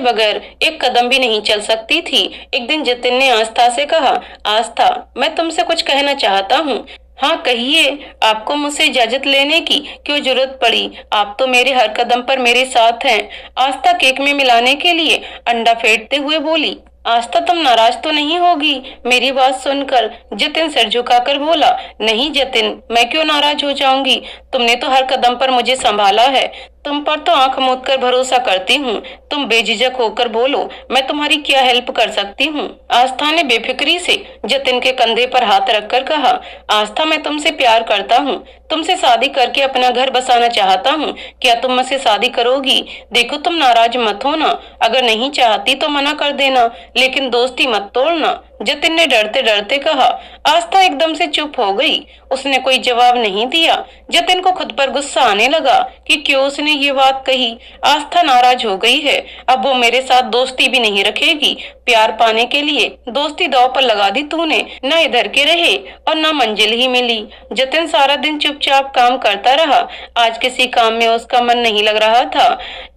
बगैर एक कदम भी नहीं चल सकती थी। एक दिन जतिन ने आस्था से कहा, आस्था, मैं तुमसे कुछ कहना चाहता हूँ। हाँ कहिए, आपको मुझसे इजाजत लेने की क्यों जरूरत पड़ी? आप तो मेरे हर कदम पर मेरे साथ हैं। आस्था केक में मिलाने के लिए अंडा फेंटते हुए बोली। आस्था, तुम नाराज तो नहीं होगी? मेरी बात सुनकर जतिन सिर झुकाकर बोला, नहीं जतिन, मैं क्यों नाराज हो जाऊंगी? तुमने तो हर कदम पर मुझे संभाला है। तुम पर तो आंख मूंद कर भरोसा करती हूँ। तुम बेझिझक होकर बोलो, मैं तुम्हारी क्या हेल्प कर सकती हूँ? आस्था ने बेफिक्री से जतिन के कंधे पर हाथ रखकर कहा, आस्था, मैं तुमसे प्यार करता हूँ, तुमसे शादी करके अपना घर बसाना चाहता हूँ। क्या तुम मुझसे शादी करोगी? देखो, तुम नाराज मत होना, अगर नहीं चाहती तो मना कर देना, लेकिन दोस्ती मत तोड़ना। जतिन ने डरते डरते कहा। आस्था एकदम से चुप हो गई। उसने कोई जवाब नहीं दिया। जतिन को खुद पर गुस्सा आने लगा कि क्यों उसने ये बात कही। आस्था नाराज हो गई है। अब वो मेरे साथ दोस्ती भी नहीं रखेगी। प्यार पाने के लिए दोस्ती दांव पर लगा दी तूने। न इधर के रहे और न मंजिल ही मिली। जतिन सारा दिन चुपचाप काम करता रहा। आज किसी काम में उसका मन नहीं लग रहा था।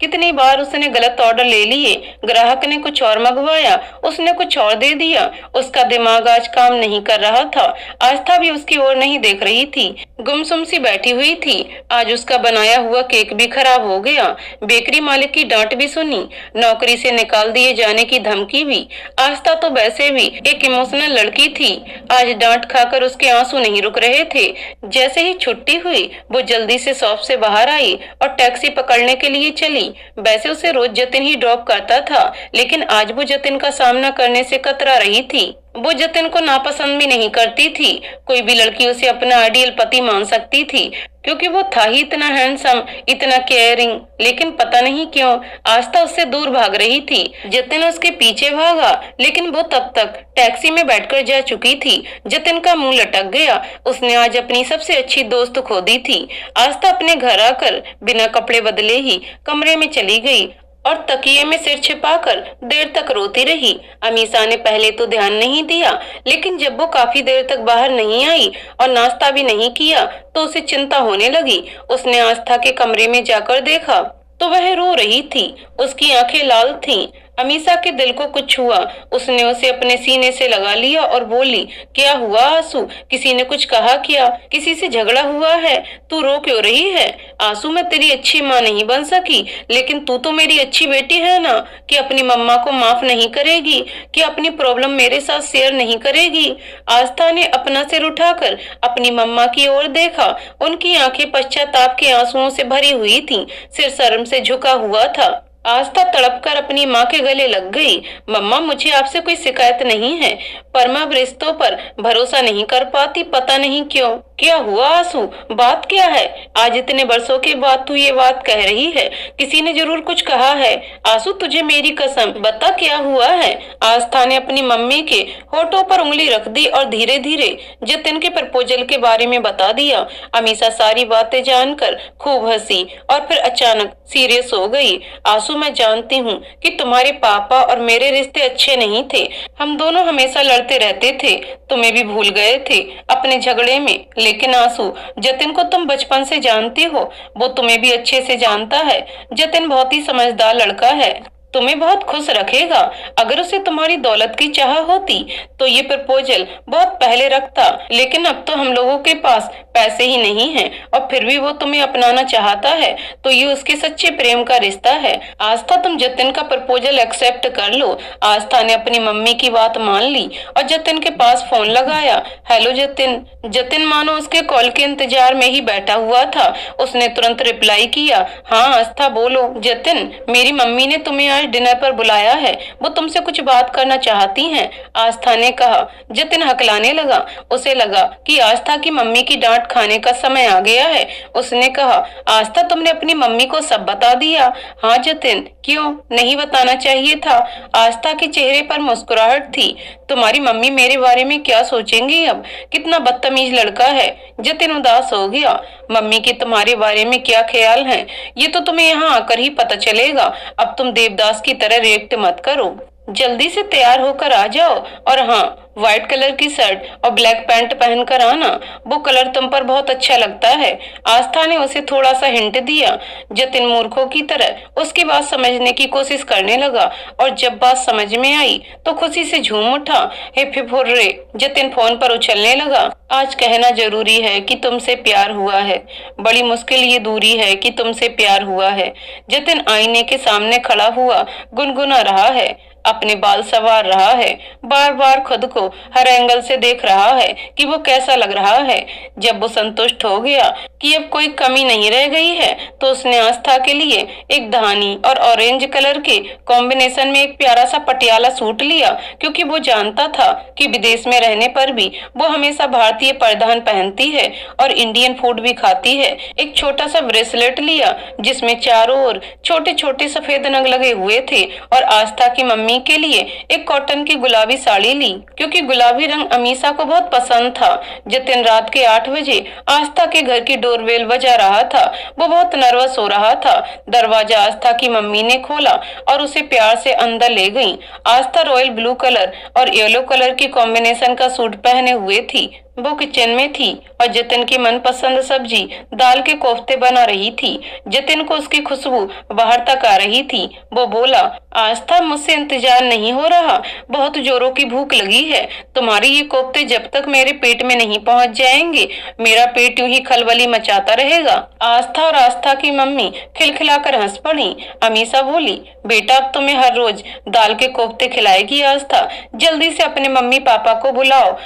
कितनी बार उसने गलत ऑर्डर ले लिए। ग्राहक ने कुछ और मंगवाया, उसने कुछ और दे दिया। उसका दिमाग आज काम नहीं कर रहा था। आस्था भी उसकी ओर नहीं देख रही थी, गुमसुम सी बैठी हुई थी। आज उसका बनाया हुआ केक भी खराब हो गया। बेकरी मालिक की डांट भी सुनी, नौकरी से निकाल दिए जाने की धमकी भी। आस्था तो वैसे भी एक इमोशनल लड़की थी। आज डांट खाकर उसके आंसू नहीं रुक रहे थे। जैसे ही छुट्टी हुई वो जल्दी से शॉप से बाहर आई और टैक्सी पकड़ने के लिए चली। वैसे उसे रोज जतिन ही ड्रॉप करता था, लेकिन आज वो जतिन का सामना करने से कतरा रही थी। वो जतिन को नापसंद भी नहीं करती थी। कोई भी लड़की उसे अपना आइडियल पति मान सकती थी, क्योंकि वो था ही इतना हैंडसम, इतना केयरिंग। लेकिन पता नहीं क्यों आस्था उससे दूर भाग रही थी। जतिन उसके पीछे भागा, लेकिन वो तब तक टैक्सी में बैठकर जा चुकी थी। जतिन का मुंह लटक गया। उसने आज अपनी सबसे अच्छी दोस्त खो दी थी। आस्था अपने घर आकर बिना कपड़े बदले ही कमरे में चली गई और तकिए में सिर छिपाकर देर तक रोती रही। अमीषा ने पहले तो ध्यान नहीं दिया, लेकिन जब वो काफी देर तक बाहर नहीं आई और नाश्ता भी नहीं किया तो उसे चिंता होने लगी। उसने आस्था के कमरे में जाकर देखा तो वह रो रही थी। उसकी आंखें लाल थीं। अमीषा के दिल को कुछ हुआ। उसने उसे अपने सीने से लगा लिया और बोली, क्या हुआ आंसू? किसी ने कुछ कहा क्या? किसी से झगड़ा हुआ है? तू रो क्यों रही है? आंसू, मैं तेरी अच्छी माँ नहीं बन सकी, लेकिन तू तो मेरी अच्छी बेटी है ना, कि अपनी मम्मा को माफ नहीं करेगी, कि अपनी प्रॉब्लम मेरे साथ शेयर नहीं करेगी। आस्था ने अपना सिर उठाकर अपनी मम्मा की ओर देखा। उनकी आंखें पश्चाताप के आंसुओं से भरी हुई थीं। सिर शर्म से झुका हुआ था। आस्था तड़पकर अपनी माँ के गले लग गई। मम्मा, मुझे आपसे कोई शिकायत नहीं है, पर मैं अब रिश्तों पर भरोसा नहीं कर पाती, पता नहीं क्यों। क्या हुआ आंसू? बात क्या है? आज इतने वर्षों के बाद तू ये बात कह रही है। किसी ने जरूर कुछ कहा है। आंसू, तुझे मेरी कसम बता क्या हुआ है? आस्था ने अपनी मम्मी के होठों पर उंगली रख दी और धीरे धीरे जतिन के प्रपोजल के बारे में बता दिया। अमीषा सारी बातें जानकर खूब हंसी और फिर अचानक सीरियस हो गई। आंसू, मैं जानती हूँ कि तुम्हारे पापा और मेरे रिश्ते अच्छे नहीं थे। हम दोनों हमेशा लड़ते रहते थे। तुम्हें भी भूल गए थे अपने झगड़े में। लेकिन आंसू, जतिन को तुम बचपन से जानती हो, वो तुम्हें भी अच्छे से जानता है। जतिन बहुत ही समझदार लड़का है, तुम्हें बहुत खुश रखेगा। अगर उसे तुम्हारी दौलत की चाह होती तो ये प्रपोजल बहुत पहले रखता, लेकिन अब तो हम लोगों के पास पैसे ही नहीं हैं और फिर भी वो तुम्हें अपनाना चाहता है, तो ये उसके सच्चे प्रेम का रिश्ता है। आस्था, तुम जतिन का प्रपोजल एक्सेप्ट कर लो। आस्था ने अपनी मम्मी की बात मान ली और जतिन के पास फोन लगाया। हेलो जतिन। जतिन मानो उसके कॉल के इंतजार में ही बैठा हुआ था। उसने तुरंत रिप्लाई किया, हाँ आस्था बोलो। जतिन, मेरी मम्मी ने तुम्हें आज डिनर पर बुलाया है, वो तुमसे कुछ बात करना चाहती हैं, आस्था ने कहा। जतिन हकलाने लगा। उसे लगा कि आस्था की मम्मी की डांट खाने का समय आ गया है। उसने कहा, आस्था, तुमने अपनी मम्मी को सब बता दिया? हाँ जतिन। क्यों नहीं बताना चाहिए था? आस्था के चेहरे पर मुस्कुराहट थी। तुम्हारी मम्मी मेरे बारे में क्या सोचेंगी अब? कितना बदतमीज लड़का है। जतिन उदास हो गया। मम्मी के तुम्हारे बारे में क्या ख्याल है ये तो तुम्हें यहाँ आकर ही पता चलेगा। अब तुम देवदास की तरह रिएक्ट मत करो, जल्दी से तैयार होकर आ जाओ। और हाँ, व्हाइट कलर की शर्ट और ब्लैक पैंट पहनकर आना, वो कलर तुम पर बहुत अच्छा लगता है। आस्था ने उसे थोड़ा सा हिंट दिया। जतिन मूर्खों की तरह उसकी बात समझने की कोशिश करने लगा और जब बात समझ में आई तो खुशी से झूम उठा। Hip hip hurray. Jatin phone पर उछलने लगा। आज कहना जरूरी है कि तुमसे प्यार हुआ है। बड़ी मुश्किल ये दूरी है कि तुमसे प्यार हुआ है। जतिन आईने के सामने खड़ा हुआ गुनगुना रहा है, अपने बाल संवार रहा है, बार बार खुद को हर एंगल से देख रहा है कि वो कैसा लग रहा है। जब वो संतुष्ट हो गया कि अब कोई कमी नहीं रह गई है तो उसने आस्था के लिए एक धानी और ऑरेंज कलर के कॉम्बिनेशन में एक प्यारा सा पटियाला सूट लिया, क्योंकि वो जानता था कि विदेश में रहने पर भी वो हमेशा भारतीय परिधान पहनती है और इंडियन फूड भी खाती है। एक छोटा सा ब्रेसलेट लिया जिसमें चारों ओर छोटे छोटे सफेद नग लगे हुए थे और आस्था की मम्मी मम्मी के लिए एक कॉटन की गुलाबी साड़ी ली, क्योंकि गुलाबी रंग अमीषा को बहुत पसंद था। जतिन रात के 8 बजे आस्था के घर की डोरबेल बजा रहा था। वो बहुत नर्वस हो रहा था। दरवाजा आस्था की मम्मी ने खोला और उसे प्यार से अंदर ले गई। आस्था रॉयल ब्लू कलर और येलो कलर की कॉम्बिनेशन का सूट पहने हुए थी। वो किचन में थी और जतिन की मनपसंद सब्जी दाल के कोफ्ते बना रही थी। जतिन को उसकी खुशबू बाहर तक आ रही थी। वो बोला, आस्था, मुझसे इंतजार नहीं हो रहा, बहुत जोरों की भूख लगी है। तुम्हारे ये कोफ्ते जब तक मेरे पेट में नहीं पहुंच जाएंगे, मेरा पेट यूं ही खलबली मचाता रहेगा। आस्था और आस्था की मम्मी खिलखिलाकर हंस पड़ी। अमीषा बोली, बेटा, अब तुम्हें हर रोज दाल के कोफ्ते खिलाएगी आस्था। जल्दी से अपने मम्मी पापा को बुलाओ,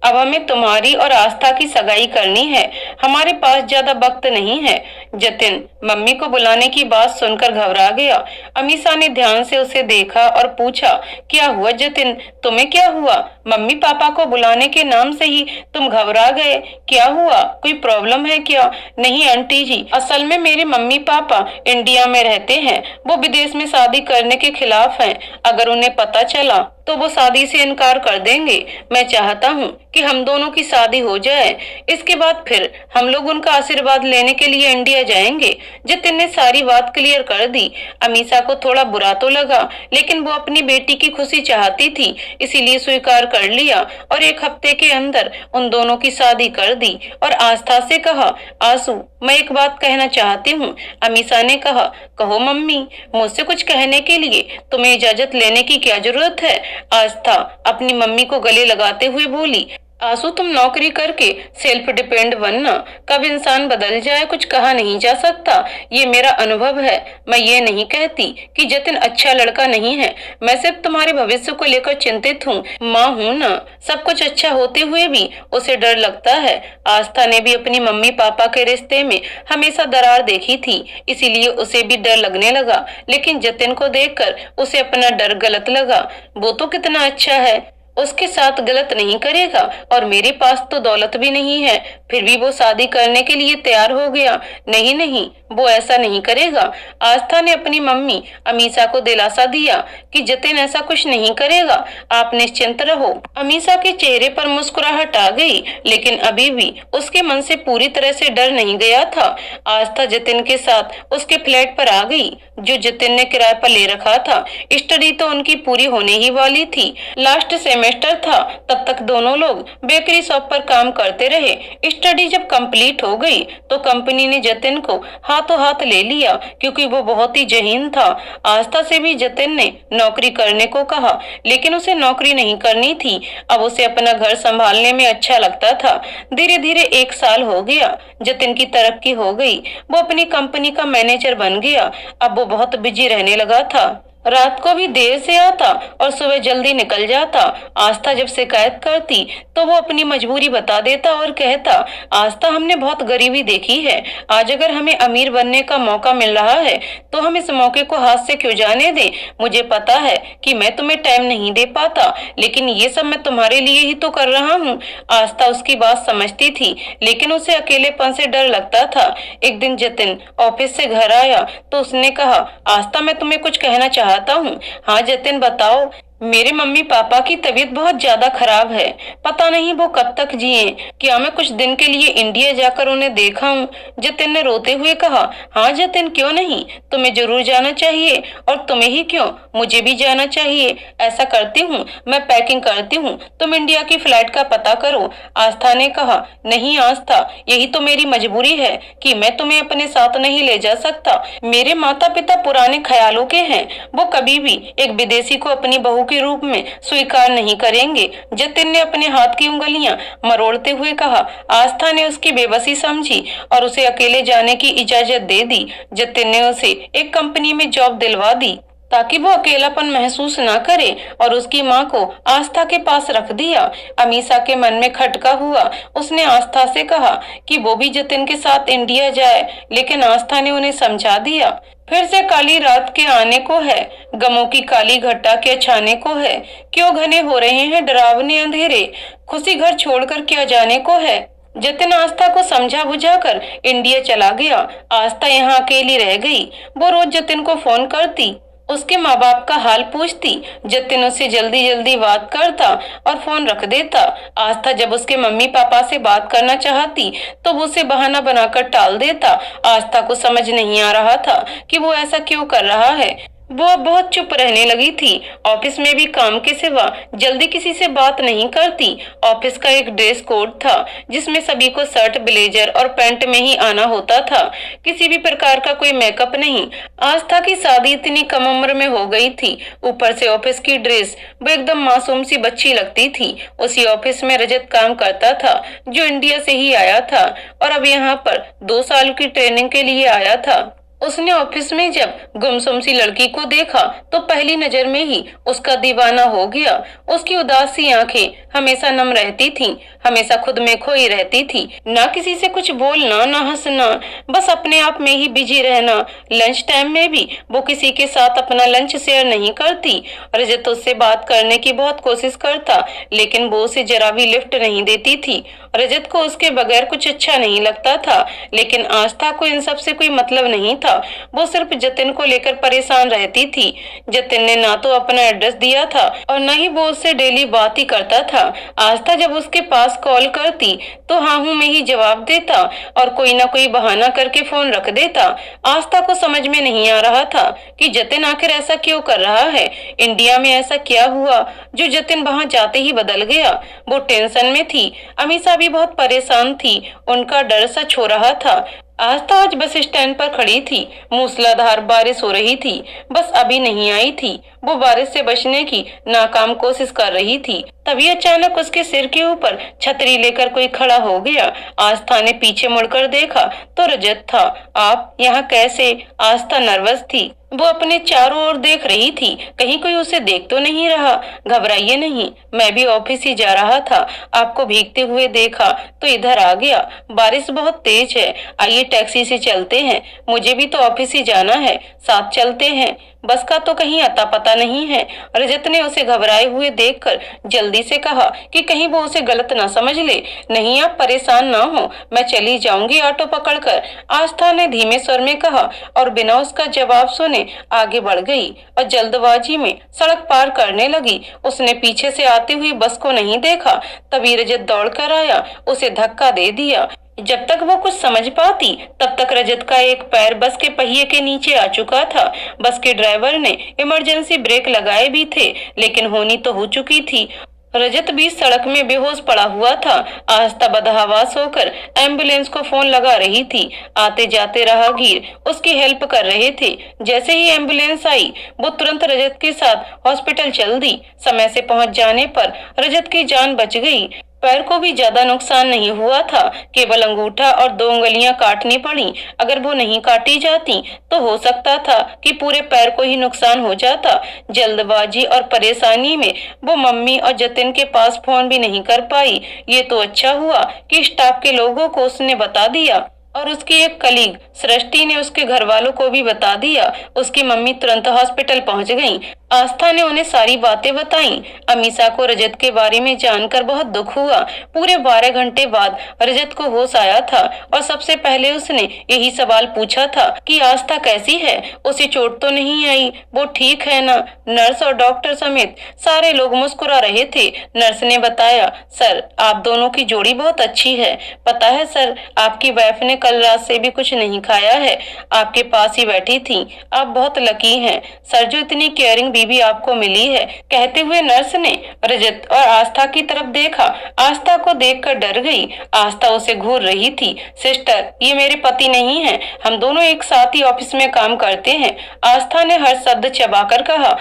अब हमें तुम्हारी और आस्था की सगाई करनी है। हमारे पास ज्यादा वक्त नहीं है। जतिन मम्मी को बुलाने की बात सुनकर घबरा गया। अमीषा ने ध्यान से उसे देखा और पूछा, क्या हुआ जतिन, तुम्हें क्या हुआ? मम्मी पापा को बुलाने के नाम से ही तुम घबरा गए। क्या हुआ, कोई प्रॉब्लम है क्या? नहीं आंटी जी, असल में मेरे मम्मी पापा इंडिया में रहते हैं। वो विदेश में शादी करने के खिलाफ हैं। अगर उन्हें पता चला तो वो शादी से इनकार कर देंगे। मैं चाहता हूँ कि हम दोनों की शादी हो जाए, इसके बाद फिर हम लोग उनका आशीर्वाद लेने के लिए इंडिया जाएंगे। जतिन ने सारी बात क्लियर कर दी। अमीषा को थोड़ा बुरा तो लगा, लेकिन वो अपनी बेटी की खुशी चाहती थी, इसीलिए स्वीकार कर लिया और 1 हफ्ते के अंदर उन दोनों की शादी कर दी। और आस्था से कहा, आंसू, मैं एक बात कहना चाहती हूँ। अमीषा ने कहा, कहो मम्मी, मुझसे कुछ कहने के लिए तुम्हें इजाजत लेने की क्या जरूरत है? आस्था अपनी मम्मी को गले लगाते हुए बोली, आंसू, तुम नौकरी करके सेल्फ डिपेंड बनना। कब इंसान बदल जाए कुछ कहा नहीं जा सकता। ये मेरा अनुभव है। मैं ये नहीं कहती कि जतिन अच्छा लड़का नहीं है। मैं सिर्फ तुम्हारे भविष्य को लेकर चिंतित हूँ। माँ हूँ ना। सब कुछ अच्छा होते हुए भी उसे डर लगता है। आस्था ने भी अपनी मम्मी पापा के रिश्ते में हमेशा दरार देखी थी, इसीलिए उसे भी डर लगने लगा। लेकिन जतिन को देखकर उसे अपना डर गलत लगा। वो तो कितना अच्छा है, उसके साथ गलत नहीं करेगा। और मेरे पास तो दौलत भी नहीं है, फिर भी वो शादी करने के लिए तैयार हो गया। नहीं नहीं, वो ऐसा नहीं करेगा। आस्था ने अपनी मम्मी अमीषा को दिलासा दिया कि जतिन ऐसा कुछ नहीं करेगा, आप निश्चिंत रहो। अमीषा के चेहरे पर मुस्कुराहट आ गई, लेकिन अभी भी उसके मन से पूरी तरह से डर नहीं गया था। आस्था जतिन के साथ उसके फ्लैट पर आ गई, जो जतिन ने किराए पर ले रखा था। स्टडी तो उनकी पूरी होने ही वाली थी। लास्ट सेमेस्टर था। तब तक दोनों लोग बेकरी शॉप पर काम करते रहे। स्टडी जब कंप्लीट हो गई तो कंपनी ने जतिन को हाथों हाथ ले लिया, क्योंकि वो बहुत ही ज़हीन था। आस्था से भी जतिन ने नौकरी करने को कहा, लेकिन उसे नौकरी नहीं करनी थी। अब उसे अपना घर संभालने में अच्छा लगता था। धीरे धीरे 1 साल हो गया। जतिन की तरक्की हो गई। वो अपनी कंपनी का मैनेजर बन गया। अब वो बहुत बिजी रहने लगा था। रात को भी देर से आता और सुबह जल्दी निकल जाता। आस्था जब शिकायत करती तो वो अपनी मजबूरी बता देता और कहता, आस्था, हमने बहुत गरीबी देखी है। आज अगर हमें अमीर बनने का मौका मिल रहा है तो हम इस मौके को हाथ से क्यों जाने दें। मुझे पता है कि मैं तुम्हें टाइम नहीं दे पाता, लेकिन ये सब मैं तुम्हारे लिए ही तो कर रहा हूँ। आस्था उसकी बात समझती थी, लेकिन उसे अकेलेपन से डर लगता था। एक दिन जतिन ऑफिस से घर आया तो उसने कहा, आस्था, मैं तुम्हें कुछ कहना चाहता हूँ। हाँ जतिन, बताओ। मेरे मम्मी पापा की तबीयत बहुत ज्यादा खराब है। पता नहीं वो कब तक जिए। क्या मैं कुछ दिन के लिए इंडिया जाकर उन्हें देखा जतिन ने रोते हुए कहा। हाँ जतिन, क्यों नहीं, तुम्हें जरूर जाना चाहिए। और तुम्हें ही क्यों, मुझे भी जाना चाहिए। ऐसा करती हूँ, मैं पैकिंग करती हूँ, तुम इंडिया की फ्लाइट का पता करो। आस्था ने कहा, नहीं आस्था, यही तो मेरी मजबूरी है कि मैं तुम्हें अपने साथ नहीं ले जा सकता। मेरे माता पिता पुराने ख्यालों के हैं। वो कभी भी एक विदेशी को अपनी बहू के रूप में स्वीकार नहीं करेंगे। जतिन ने अपने हाथ की उंगलियां मरोड़ते हुए कहा। आस्था ने उसकी बेबसी समझी और उसे अकेले जाने की इजाजत दे दी। जतिन ने उसे एक कंपनी में जॉब दिलवा दी ताकि वो अकेलापन महसूस ना करे, और उसकी माँ को आस्था के पास रख दिया। अमीषा के मन में खटका हुआ। उसने आस्था से कहा कि वो भी जतिन के साथ इंडिया जाए, लेकिन आस्था ने उन्हें समझा दिया, फिर से काली रात के आने को है, गमों की काली घटा के छाने को है। क्यों घने हो रहे हैं डरावने अंधेरे, खुशी घर छोड़कर क्या जाने को है। जतिन आस्था को समझा बुझाकर इंडिया चला गया। आस्था यहाँ अकेली रह गई। वो रोज जतिन को फोन करती, उसके माँ बाप का हाल पूछती। जतिन उससे जल्दी जल्दी बात करता और फोन रख देता। आस्था जब उसके मम्मी पापा से बात करना चाहती तो वो उसे बहाना बनाकर टाल देता। आस्था को समझ नहीं आ रहा था कि वो ऐसा क्यों कर रहा है। वो अब बहुत चुप रहने लगी थी। ऑफिस में भी काम के सिवा जल्दी किसी से बात नहीं करती। ऑफिस का एक ड्रेस कोड था जिसमें सभी को शर्ट ब्लेजर और पैंट में ही आना होता था। किसी भी प्रकार का कोई मेकअप नहीं। आस्था की शादी इतनी कम उम्र में हो गई थी, ऊपर से ऑफिस की ड्रेस, वो एकदम मासूम सी बच्ची लगती थी। उसी ऑफिस में रजत काम करता था जो इंडिया से ही आया था और अब यहाँ पर 2 साल की ट्रेनिंग के लिए आया था। उसने ऑफिस में जब गुमसुम सी लड़की को देखा तो पहली नजर में ही उसका दीवाना हो गया। उसकी उदास सी आंखें हमेशा नम रहती थीं, हमेशा खुद में खोई रहती थी। ना किसी से कुछ बोलना, ना हंसना, बस अपने आप में ही बिजी रहना। लंच टाइम में भी वो किसी के साथ अपना लंच शेयर नहीं करती। रजत उससे बात करने की बहुत कोशिश करता लेकिन वो उसे जरा भी लिफ्ट नहीं देती थी। रजत को उसके बगैर कुछ अच्छा नहीं लगता था, लेकिन आस्था को इन सब से कोई मतलब नहीं था। वो सिर्फ जतिन को लेकर परेशान रहती थी। जतिन ने ना तो अपना एड्रेस दिया था और न ही वो उससे डेली बात ही करता था। आस्था जब उसके पास कॉल करती तो हाँ हूँ में ही जवाब देता और कोई ना कोई बहाना करके फोन रख देता। आस्था को समझ में नहीं आ रहा था कि जतिन आखिर ऐसा क्यों कर रहा है। इंडिया में ऐसा क्या हुआ जो जतिन वहां जाते ही बदल गया। वो टेंशन में थी। अमीषा भी बहुत परेशान थी। उनका डर सा छो रहा था। आस्था आज बस स्टैंड पर खड़ी थी। मूसलाधार बारिश हो रही थी, बस अभी नहीं आई थी। वो बारिश से बचने की नाकाम कोशिश कर रही थी। तभी अचानक उसके सिर के ऊपर छतरी लेकर कोई खड़ा हो गया। आस्था ने पीछे मुड़कर देखा तो रजत था। आप यहाँ कैसे? आस्था नर्वस थी। वो अपने चारों ओर देख रही थी, कहीं कोई उसे देख तो नहीं रहा। घबराइए नहीं, मैं भी ऑफिस ही जा रहा था। आपको भीगते हुए देखा तो इधर आ गया। बारिश बहुत तेज है, आइए टैक्सी से चलते हैं। मुझे भी तो ऑफिस ही जाना है, साथ चलते हैं। बस का तो कहीं अता पता नहीं है। रजत ने उसे घबराए हुए देखकर जल्दी से कहा कि कहीं वो उसे गलत ना समझ ले। नहीं, आप परेशान ना हो, मैं चली जाऊंगी ऑटो पकड़कर, आस्था ने धीमे स्वर में कहा और बिना उसका जवाब सुने आगे बढ़ गई और जल्दबाजी में सड़क पार करने लगी। उसने पीछे से आती हुई बस को नहीं देखा। तभी रजत दौड़ कर आया, उसे धक्का दे दिया। जब तक वो कुछ समझ पाती तब तक रजत का एक पैर बस के पहिए के नीचे आ चुका था। बस के ड्राइवर ने इमरजेंसी ब्रेक लगाए भी थे लेकिन होनी तो हो चुकी थी। रजत भी सड़क में बेहोश पड़ा हुआ था। आस्था बदहवास होकर एम्बुलेंस को फोन लगा रही थी। आते जाते राहगीर उसकी हेल्प कर रहे थे। जैसे ही एम्बुलेंस आई वो तुरंत रजत के साथ हॉस्पिटल चल दी। समय से पहुंच जाने पर रजत की जान बच गई। पैर को भी ज्यादा नुकसान नहीं हुआ था, केवल अंगूठा और 2 उंगलियां काटनी पड़ी। अगर वो नहीं काटी जाती तो हो सकता था कि पूरे पैर को ही नुकसान हो जाता। जल्दबाजी और परेशानी में वो मम्मी और जतिन के पास फोन भी नहीं कर पाई। ये तो अच्छा हुआ कि स्टाफ के लोगों को उसने बता दिया और उसकी एक कलीग सृष्टि ने उसके घर वालों को भी बता दिया। उसकी मम्मी तुरंत हॉस्पिटल पहुंच गई। आस्था ने उन्हें सारी बातें बताई। अमीषा को रजत के बारे में जानकर बहुत दुख हुआ। पूरे 12 घंटे बाद रजत को होश आया था और सबसे पहले उसने यही सवाल पूछा था कि आस्था कैसी है, उसे चोट तो नहीं आई, वो ठीक है ना। नर्स और डॉक्टर समेत सारे लोग मुस्कुरा रहे थे। नर्स ने बताया, सर आप दोनों की जोड़ी बहुत अच्छी है। पता है सर, आपकी वाइफ ने कल रात से भी कुछ नहीं खाया है, आपके पास ही बैठी थी। आप बहुत लकी हैं सर, जो इतनी केयरिंग बीवी आपको मिली है। कहते हुए नर्स ने रजत और आस्था की तरफ देखा। आस्था को देखकर डर गई। आस्था उसे घूर रही थी। सिस्टर, ये मेरे पति नहीं है, हम दोनों एक साथ ही ऑफिस में काम करते हैं। आस्था ने हर शब्द चबाकर कहा।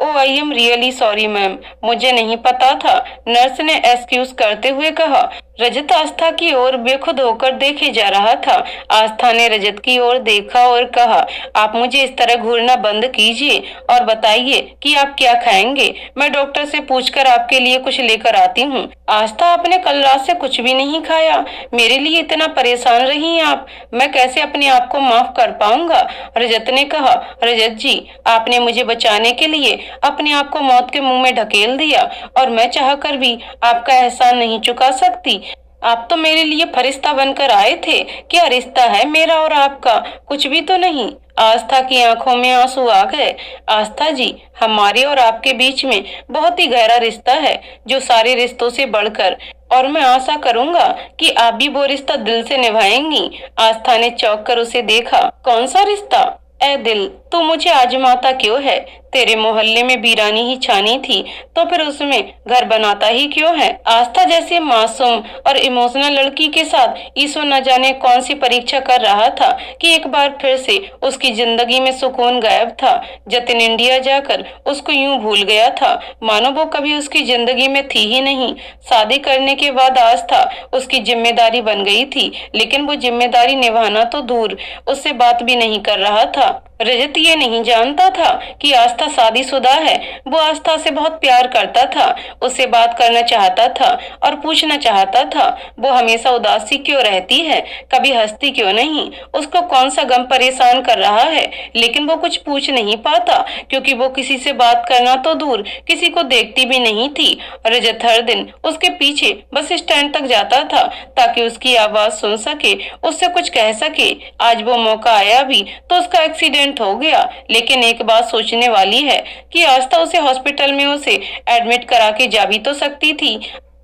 Oh I am really sorry ma'am, मुझे नहीं पता था, नर्स ने एक्सक्यूज करते हुए कहा। रजत आस्था की ओर बेखुद होकर देखे जा रहा था। आस्था ने रजत की ओर देखा और कहा, आप मुझे इस तरह घूरना बंद कीजिए और बताइए कि आप क्या खाएंगे। मैं डॉक्टर से पूछकर आपके लिए कुछ लेकर आती हूँ। आस्था, आपने कल रात से कुछ भी नहीं खाया, मेरे लिए इतना परेशान रही आप, मैं कैसे अपने आप को माफ कर पाऊंगा। रजत ने कहा, रजत जी, आपने मुझे बचाने के लिए अपने आप को मौत के मुंह में ढकेल दिया और मैं चाहकर भी आपका एहसान नहीं चुका सकती। आप तो मेरे लिए फरिश्ता बनकर आए थे। क्या रिश्ता है मेरा और आपका? कुछ भी तो नहीं। आस्था की आंखों में आंसू आ गए। आस्था जी, हमारे और आपके बीच में बहुत ही गहरा रिश्ता है, जो सारे रिश्तों से बढ़कर, और मैं आशा करूंगा कि आप भी वो रिश्ता दिल से निभाएंगी। आस्था ने चौंक कर उसे देखा। कौन सा रिश्ता? ए दिल, तू मुझे आजमाता क्यों है? तेरे मोहल्ले में वीरानी ही छानी थी, तो फिर उसमें घर बनाता ही क्यों है? आस्था जैसी मासूम और इमोशनल लड़की के साथ ईश्वर न जाने कौन सी परीक्षा कर रहा था कि एक बार फिर से उसकी जिंदगी में सुकून गायब था। जतिन इंडिया जाकर उसको यूं भूल गया था मानो वो कभी उसकी जिंदगी में थी ही नहीं। शादी करने के बाद आस्था उसकी जिम्मेदारी बन गई थी, लेकिन वो जिम्मेदारी निभाना तो दूर, उससे बात भी नहीं कर रहा था। रजत ये नहीं जानता था कि आस्था शादीशुदा है। वो आस्था से बहुत प्यार करता था, उससे बात करना चाहता था और पूछना चाहता था वो हमेशा उदासी क्यों रहती है, कभी हंसती क्यों नहीं, उसको कौन सा गम परेशान कर रहा है। लेकिन वो कुछ पूछ नहीं पाता, क्योंकि वो किसी से बात करना तो दूर, किसी को देखती भी नहीं थी। रजत हर दिन उसके पीछे बस स्टैंड तक जाता था ताकि उसकी आवाज सुन सके, उससे कुछ कह सके। आज वो मौका आया भी तो उसका एक्सीडेंट हो गया। लेकिन एक बात सोचने वाली है कि आस्था उसे हॉस्पिटल में उसे एडमिट करा के जा भी तो सकती थी।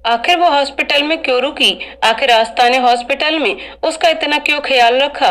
आखिर वो हॉस्पिटल में क्यों रुकी? आखिर आस्था ने हॉस्पिटल में उसका इतना क्यों ख्याल रखा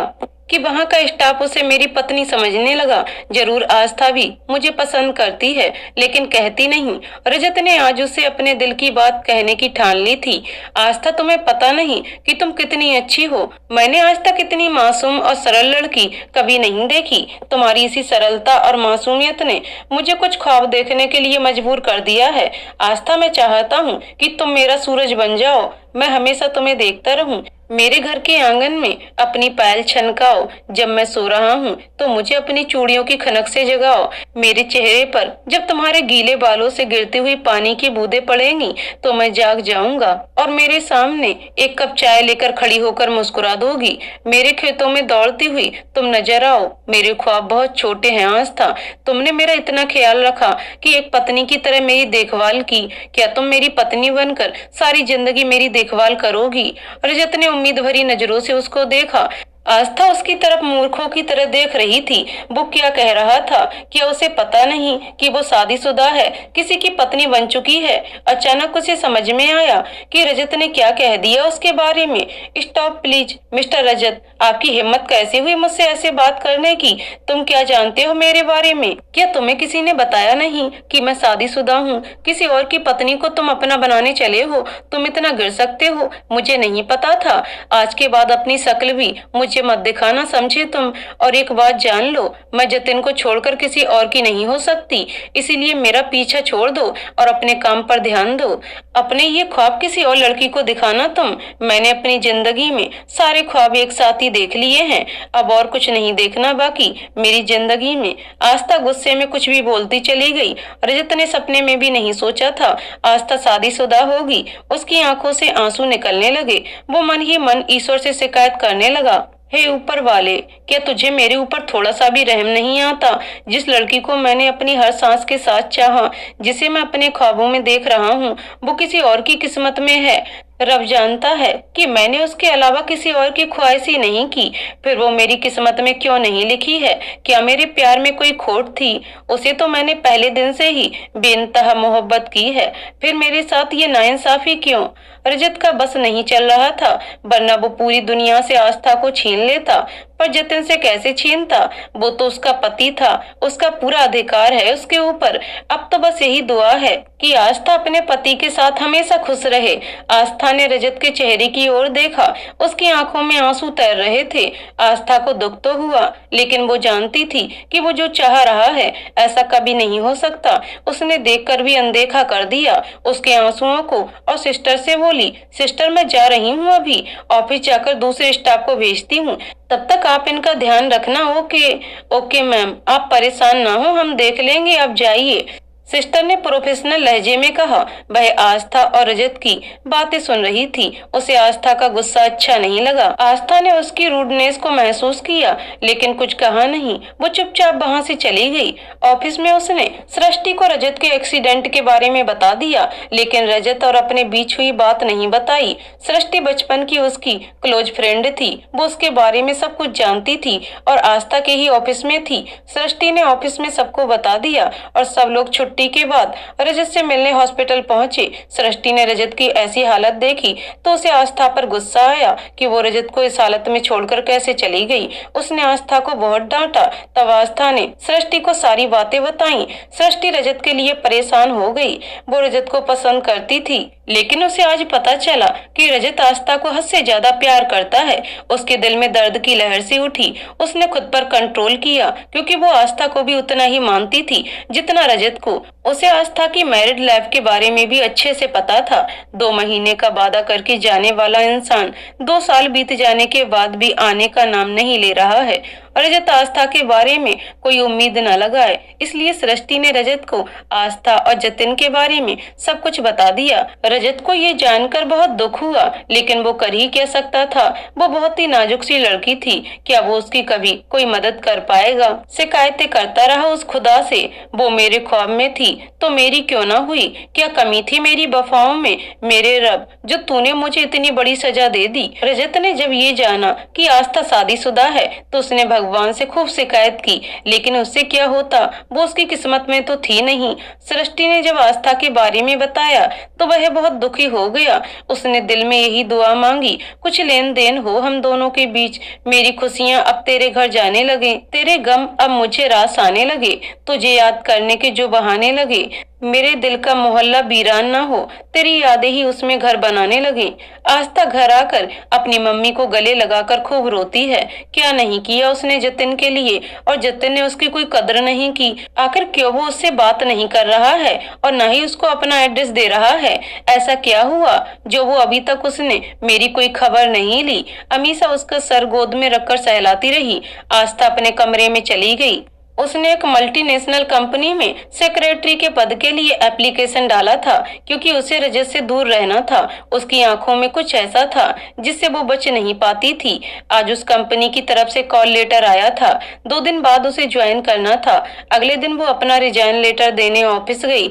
कि वहां का स्टाफ उसे मेरी पत्नी समझने लगा? जरूर आस्था भी मुझे पसंद करती है, लेकिन कहती नहीं। रजत ने आज उसे अपने दिल की बात कहने की ठान ली थी। आस्था, तुम्हें पता नहीं कि तुम कितनी अच्छी हो। मैंने आज तक इतनी मासूम और सरल लड़की कभी नहीं देखी। तुम्हारी इसी सरलता और मासूमियत ने मुझे कुछ ख्वाब देखने के लिए मजबूर कर दिया है। आस्था, मैं चाहता हूँ कि तुम मेरा सूरज बन जाओ, मैं हमेशा तुम्हें देखता रहूं। मेरे घर के आंगन में अपनी पायल छनकाओ। जब मैं सो रहा हूँ तो मुझे अपनी चूड़ियों की खनक से जगाओ। मेरे चेहरे पर जब तुम्हारे गीले बालों से गिरती हुई पानी की बूंदें पड़ेंगी तो मैं जाग जाऊंगा और मेरे सामने एक कप चाय लेकर खड़ी होकर मुस्कुरा दोगी। मेरे खेतों में दौड़ती हुई तुम नजर आओ। मेरे ख्वाब बहुत छोटे हैं आस्था। तुमने मेरा इतना ख्याल रखा कि एक पत्नी की तरह मेरी देखभाल की। क्या तुम मेरी पत्नी बनकर सारी जिंदगी मेरी देखभाल करोगी? रजत ने उम्मीद भरी नजरों से उसको देखा। आस्था उसकी तरफ मूर्खों की तरह देख रही थी। वो क्या कह रहा था? क्या उसे पता नहीं कि वो शादीशुदा है, किसी की पत्नी बन चुकी है? अचानक उसे समझ में आया कि रजत ने क्या कह दिया उसके बारे में। स्टॉप प्लीज मिस्टर रजत, आपकी हिम्मत कैसे हुई मुझसे ऐसे बात करने की? तुम क्या जानते हो मेरे बारे में? क्या तुम्हें किसी ने बताया नहीं कि मैं शादीशुदा हूँ? किसी और की पत्नी को तुम अपना बनाने चले हो? तुम इतना गिर सकते हो, मुझे नहीं पता था। आज के बाद अपनी शक्ल भी मुझे मत दिखाना, समझे तुम? और एक बात जान लो, मैं जतिन को छोड़कर किसी और की नहीं हो सकती। इसीलिए मेरा पीछा छोड़ दो और अपने काम पर ध्यान दो। अपने ये ख्वाब किसी और लड़की को दिखाना तुम। मैंने अपनी जिंदगी में सारे ख्वाब एक साथ ही देख लिए हैं, अब और कुछ नहीं देखना बाकी मेरी जिंदगी में। आस्था गुस्से में कुछ भी बोलती चली गई। रजत ने सपने में भी नहीं सोचा था आस्था शादीशुदा होगी। उसकी आंखों से आंसू निकलने लगे। वो मन ही मन ईश्वर से शिकायत करने लगा, हे ऊपर वाले, क्या तुझे मेरे ऊपर थोड़ा सा भी रहम नहीं आता? जिस लड़की को मैंने अपनी हर सांस के साथ चाहा, जिसे मैं अपने ख्वाबों में देख रहा हूँ, वो किसी और की किस्मत में है। रब जानता है कि मैंने उसके अलावा किसी और की ख्वाहिश ही नहीं की। फिर वो मेरी किस्मत में क्यों नहीं लिखी है? क्या मेरे प्यार में कोई खोट थी? उसे तो मैंने पहले दिन से ही बेइंतहा मोहब्बत की है, फिर मेरे साथ ये नाइंसाफी क्यों? रजत का बस नहीं चल रहा था, वरना वो पूरी दुनिया से आस्था को छीन लेता। पर जतिन से कैसे छीनता? वो तो उसका पति था, उसका पूरा अधिकार है उसके ऊपर। अब तो बस यही दुआ है कि आस्था अपने पति के साथ हमेशा खुश रहे। आस्था ने रजत के चेहरे की ओर देखा, उसकी आंखों में आंसू तैर रहे थे। आस्था को दुख तो हुआ, लेकिन वो जानती थी कि वो जो चाह रहा है ऐसा कभी नहीं हो सकता। उसने देखकर भी अनदेखा कर दिया उसके आंसुओं को और सिस्टर से बोली, सिस्टर मैं जा रही हूँ, अभी ऑफिस जाकर दूसरे स्टाफ को भेजती हूँ, तब तक आप इनका ध्यान रखना। ओके ओके मैम, आप परेशान ना हो, हम देख लेंगे, आप जाइए। सिस्टर ने प्रोफेशनल लहजे में कहा। वह आस्था और रजत की बातें सुन रही थी। उसे आस्था का गुस्सा अच्छा नहीं लगा। आस्था ने उसकी रूडनेस को महसूस किया, लेकिन कुछ कहा नहीं। वो चुपचाप वहाँ से चली गई। ऑफिस में उसने सृष्टि को रजत के एक्सीडेंट के बारे में बता दिया, लेकिन रजत और अपने बीच हुई बात नहीं बताई। सृष्टि बचपन की उसकी क्लोज फ्रेंड थी। वो उसके बारे में सब कुछ जानती थी और आस्था के ही ऑफिस में थी। सृष्टि ने ऑफिस में सबको बता दिया और सब लोग छुट्टी के बाद रजत से मिलने हॉस्पिटल पहुंचे। सृष्टि ने रजत की ऐसी हालत देखी तो उसे आस्था पर गुस्सा आया कि वो रजत को इस हालत में छोड़कर कैसे चली गई। उसने आस्था को बहुत डांटा। तब आस्था ने सृष्टि को सारी बातें बताई। सृष्टि रजत के लिए परेशान हो गई। वो रजत को पसंद करती थी, लेकिन उसे आज पता चला कि रजत आस्था को हद से ज्यादा प्यार करता है। उसके दिल में दर्द की लहर सी उठी। उसने खुद पर कंट्रोल किया, क्योंकि वो आस्था को भी उतना ही मानती थी जितना रजत को। उसे आस्था की मैरिड लाइफ के बारे में भी अच्छे से पता था। 2 महीने का वादा करके जाने वाला इंसान 2 साल बीत जाने के बाद भी आने का नाम नहीं ले रहा है। रजत आस्था के बारे में कोई उम्मीद न लगाए, इसलिए सृष्टि ने रजत को आस्था और जतिन के बारे में सब कुछ बता दिया। रजत को ये जानकर बहुत दुख हुआ, लेकिन वो कर ही क्या सकता था। वो बहुत ही नाजुक सी लड़की थी। क्या वो उसकी कभी कोई मदद कर पाएगा? शिकायतें करता रहा उस खुदा से। वो मेरे ख्वाब में थी तो मेरी क्यों ना हुई? क्या कमी थी मेरी वफाओं में? मेरे रब, जो तूने मुझे इतनी बड़ी सजा दे दी। रजत ने जब ये जाना कि आस्था शादीशुदा है तो उसने भगवान से खूब शिकायत की, लेकिन उससे क्या होता, वो उसकी किस्मत में तो थी नहीं। सृष्टि ने जब आस्था के बारे में बताया तो वह बहुत दुखी हो गया। उसने दिल में यही दुआ मांगी, कुछ लेन देन हो हम दोनों के बीच। मेरी खुशियां अब तेरे घर जाने लगे, तेरे गम अब मुझे रास आने लगे, तुझे याद करने के जो बहाने लगे। मेरे दिल का मोहल्ला वीरान ना हो, तेरी यादें ही उसमें घर बनाने लगे। आस्था घर आकर अपनी मम्मी को गले लगाकर खूब रोती है। क्या नहीं किया उसने जतिन के लिए, और जतिन ने उसकी कोई कदर नहीं की। आखिर क्यों वो उससे बात नहीं कर रहा है और न ही उसको अपना एड्रेस दे रहा है? ऐसा क्या हुआ जो वो अभी तक उसने मेरी कोई खबर नहीं ली? हमेशा उसका सर गोद में रखकर सहलाती रही। आस्था अपने कमरे में चली गई। उसने एक मल्टीनेशनल कंपनी में सेक्रेटरी के पद के लिए एप्लीकेशन डाला था, क्योंकि उसे रजत से दूर रहना था। उसकी आंखों में कुछ ऐसा था जिससे वो बच नहीं पाती थी। आज उस कंपनी की तरफ से कॉल लेटर आया था। 2 दिन बाद उसे ज्वाइन करना था। अगले दिन वो अपना रिजाइन लेटर देने ऑफिस गई।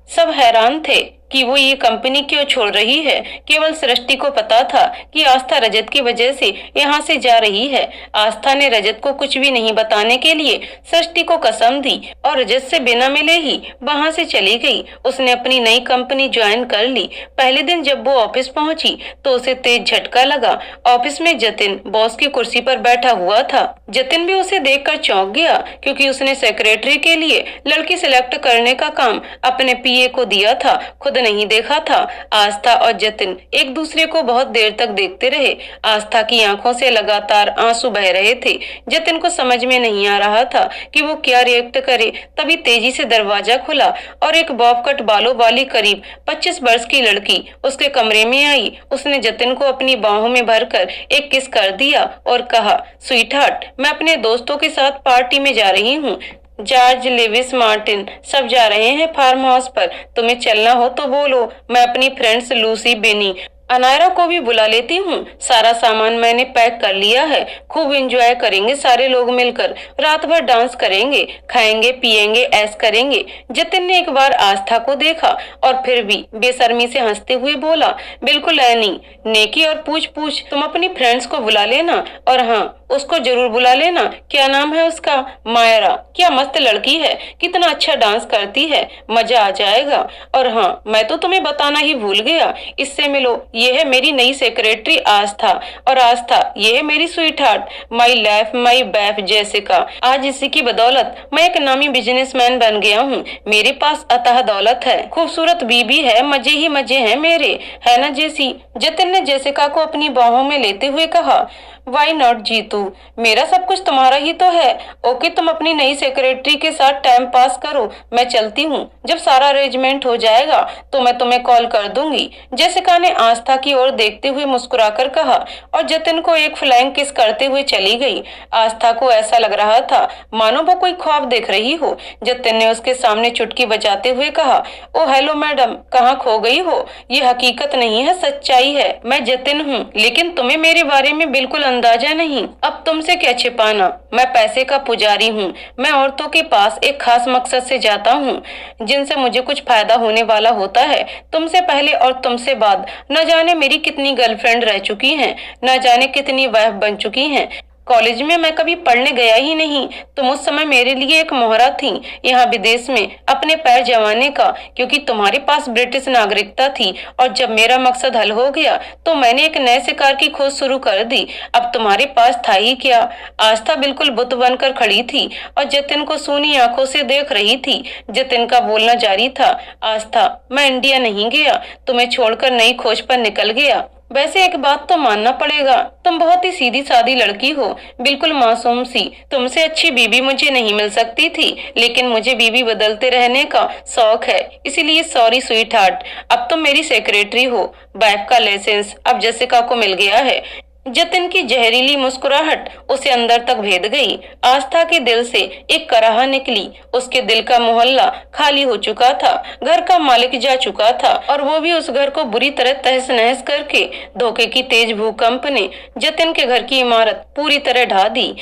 सब हैरान थे कि वो ये कंपनी क्यों छोड़ रही है। केवल सृष्टि को पता था कि आस्था रजत की वजह से यहाँ से जा रही है। आस्था ने रजत को कुछ भी नहीं बताने के लिए सृष्टि को कसम दी और रजत से बिना मिले ही वहाँ से चली गई। उसने अपनी नई कंपनी ज्वाइन कर ली। पहले दिन जब वो ऑफिस पहुंची तो उसे तेज झटका लगा। ऑफिस में जतिन बॉस की कुर्सी पर बैठा हुआ था। जतिन भी उसे देखकर चौंक गया, क्योंकि उसने सेक्रेटरी के लिए लड़की सिलेक्ट करने का काम अपने पीए को दिया था, खुद नहीं देखा था। आस्था और जतिन एक दूसरे को बहुत देर तक देखते रहे। आस्था की आंखों से लगातार आंसू बह रहे थे। जतिन को समझ में नहीं आ रहा था कि वो क्या रिएक्ट करे। तभी तेजी से दरवाजा खुला और एक बॉब कट बालों वाली करीब 25 वर्ष की लड़की उसके कमरे में आई। उसने जतिन को अपनी बाहों में भरकर एक किस कर दिया और कहा, स्वीट हार्ट, मैं अपने दोस्तों के साथ पार्टी में जा रही हूँ। जॉर्ज लेविस मार्टिन सब जा रहे हैं फार्म हाउस पर। तुम्हें चलना हो तो बोलो, मैं अपनी फ्रेंड्स लूसी, बेनी, अनायरा को भी बुला लेती हूँ। सारा सामान मैंने पैक कर लिया है। खूब एंजॉय करेंगे सारे लोग मिलकर। रात भर डांस करेंगे, खाएंगे, पिएंगे, ऐश करेंगे। जतिन ने एक बार आस्था को देखा और फिर भी बेशर्मी से हंसते हुए बोला, बिल्कुल ऐनी, नेकी और पूछ पूछ, तुम अपनी फ्रेंड्स को बुला लेना, और हाँ, उसको जरूर बुला लेना। क्या नाम है उसका? मायरा। क्या मस्त लड़की है, कितना अच्छा डांस करती है, मजा आ जाएगा। और हाँ, मैं तो तुम्हें बताना ही भूल गया, इससे मिलो, ये है मेरी नई सेक्रेटरी आस्था, और आस्था ये है मेरी sweet heart, my life, my BAIF Jessica. आज इसी की बदौलत मैं एक नामी बिजनेसमैन बन गया हूँ। मेरे पास अतः दौलत है, खूबसूरत बीबी है, मजे ही मजे हैं मेरे, है ना जेसी? जतिन ने जेसिका को अपनी बाहों में लेते हुए कहा, वाई नॉट जीतू, मेरा सब कुछ तुम्हारा ही तो है। ओके, तुम अपनी नई सेक्रेटरी के साथ टाइम पास करो, मैं चलती हूँ। जब सारा अरेंजमेंट हो जाएगा तो मैं तुम्हें कॉल कर दूंगी। जेसिका ने आस्था की ओर देखते हुए मुस्कुराकर कहा और जतिन को एक फ्लाइंग किस करते हुए चली गई। आस्था को ऐसा लग रहा था मानो वो कोई ख्वाब देख रही हो। जतिन ने उसके सामने चुटकी बजाते हुए कहा, ओ हेलो मैडम, कहाँ खो गई हो? ये हकीकत नहीं है, सच्चाई है। मैं जतिन हूँ, लेकिन तुम्हें मेरे बारे में बिल्कुल अंदाजा नहीं। अब तुमसे क्या छिपाना? मैं पैसे का पुजारी हूँ। मैं औरतों के पास एक खास मकसद से जाता हूँ, जिनसे मुझे कुछ फायदा होने वाला होता है। तुमसे पहले और तुमसे बाद न जाने मेरी कितनी गर्लफ्रेंड रह चुकी हैं, न जाने कितनी वाइफ बन चुकी हैं। कॉलेज में मैं कभी पढ़ने गया ही नहीं। तुम उस समय मेरे लिए एक मोहरा थी यहाँ विदेश में अपने पैर जमाने का, क्योंकि तुम्हारे पास ब्रिटिश नागरिकता थी। और जब मेरा मकसद हल हो गया तो मैंने एक नए शिकार की खोज शुरू कर दी। अब तुम्हारे पास था ही क्या? आस्था बिल्कुल बुत बनकर खड़ी थी और जतिन को सूनी आंखों से देख रही थी। जतिन का बोलना जारी था, आस्था, मैं इंडिया नहीं गया, तुम्हें छोड़कर नई खोज पर निकल गया। वैसे एक बात तो मानना पड़ेगा, तुम बहुत ही सीधी सादी लड़की हो, बिल्कुल मासूम सी। तुमसे अच्छी बीबी मुझे नहीं मिल सकती थी, लेकिन मुझे बीबी बदलते रहने का शौक है, इसीलिए सॉरी स्वीट हार्ट। अब तुम मेरी सेक्रेटरी हो। वाइफ का लाइसेंस अब जेसिका को मिल गया है। जतिन की जहरीली मुस्कुराहट उसे अंदर तक भेद गई। आस्था के दिल से एक कराह निकली। उसके दिल का मोहल्ला खाली हो चुका था, घर का मालिक जा चुका था, और वो भी उस घर को बुरी तरह तहस नहस करके। धोखे की तेज भूकंप ने जतिन के घर की इमारत पूरी तरह ढा दी।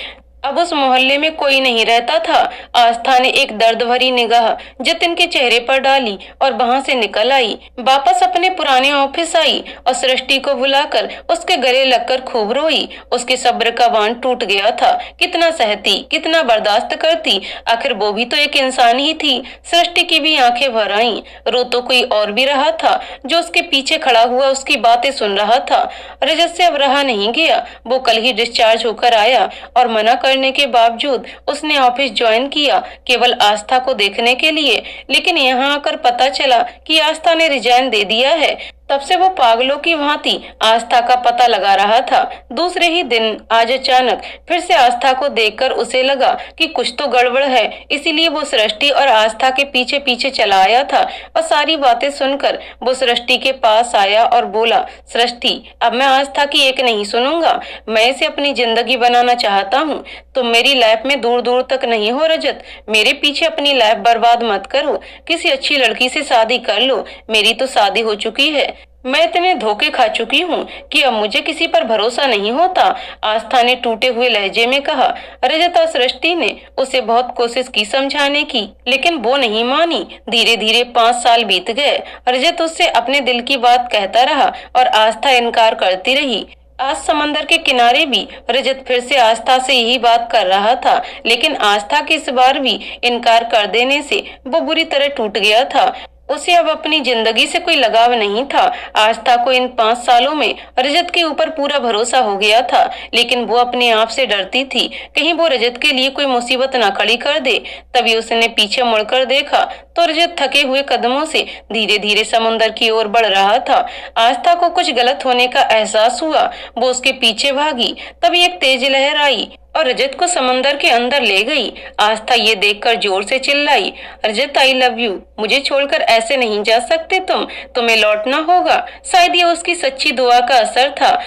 अब उस मोहल्ले में कोई नहीं रहता था। आस्था ने एक दर्द भरी निगाह जतिन के चेहरे पर डाली और वहां से निकल आई। वापस अपने पुराने ऑफिस आई और सृष्टि को बुलाकर उसके गले लगकर खूब रोई। उसके सब्र का बांध टूट गया था। कितना सहती, कितना बर्दाश्त करती, आखिर वो भी तो एक इंसान ही थी। सृष्टि की भी आंखें भर आईं। रो तो कोई और भी रहा था, जो उसके पीछे खड़ा हुआ उसकी बातें सुन रहा था। रजत से अब रहा नहीं गया। वो कल ही डिस्चार्ज होकर आया और मना करने के बावजूद उसने ऑफिस ज्वाइन किया, केवल आस्था को देखने के लिए। लेकिन यहाँ आकर पता चला कि आस्था ने रिजाइन दे दिया है। तब से वो पागलों की भांति आस्था का पता लगा रहा था। दूसरे ही दिन आज अचानक फिर से आस्था को देखकर उसे लगा कि कुछ तो गड़बड़ है। इसीलिए वो सृष्टि और आस्था के पीछे पीछे चला आया था और सारी बातें सुनकर वो सृष्टि के पास आया और बोला, सृष्टि, अब मैं आस्था की एक नहीं सुनूंगा। मैं इसे अपनी जिंदगी बनाना चाहता हूँ। तुम मेरी लाइफ में दूर दूर तक नहीं हो रजत। मेरे पीछे अपनी लाइफ बर्बाद मत करो। किसी अच्छी लड़की से शादी कर लो। मेरी तो शादी हो चुकी है। मैं इतने धोखे खा चुकी हूँ कि अब मुझे किसी पर भरोसा नहीं होता, आस्था ने टूटे हुए लहजे में कहा। रजत और सृष्टि ने उसे बहुत कोशिश की समझाने की, लेकिन वो नहीं मानी। धीरे धीरे 5 साल बीत गए। रजत उससे अपने दिल की बात कहता रहा और आस्था इनकार करती रही। आज समंदर के किनारे भी रजत फिर से आस्था से यही बात कर रहा था, लेकिन आस्था के इस बार भी इनकार कर देने से वो बुरी तरह टूट गया था। उसे अब अपनी जिंदगी से कोई लगाव नहीं था। आस्था को इन 5 सालों में रजत के ऊपर पूरा भरोसा हो गया था, लेकिन वो अपने आप से डरती थी, कहीं वो रजत के लिए कोई मुसीबत ना खड़ी कर दे। तभी उसने पीछे मुड़कर देखा तो रजत थके हुए कदमों से धीरे धीरे समुंदर की ओर बढ़ रहा था। आस्था को कुछ गलत होने का एहसास हुआ। वो उसके पीछे भागी। तभी एक तेज लहर आई और रजत को समंदर के अंदर ले गई। आस्था ये देखकर जोर से चिल्लाई, रजत, आई लव यू। मुझे छोड़कर ऐसे नहीं जा सकते तुम। तुम्हें लौटना होगा। शायद ये उसकी सच्ची दुआ का असर था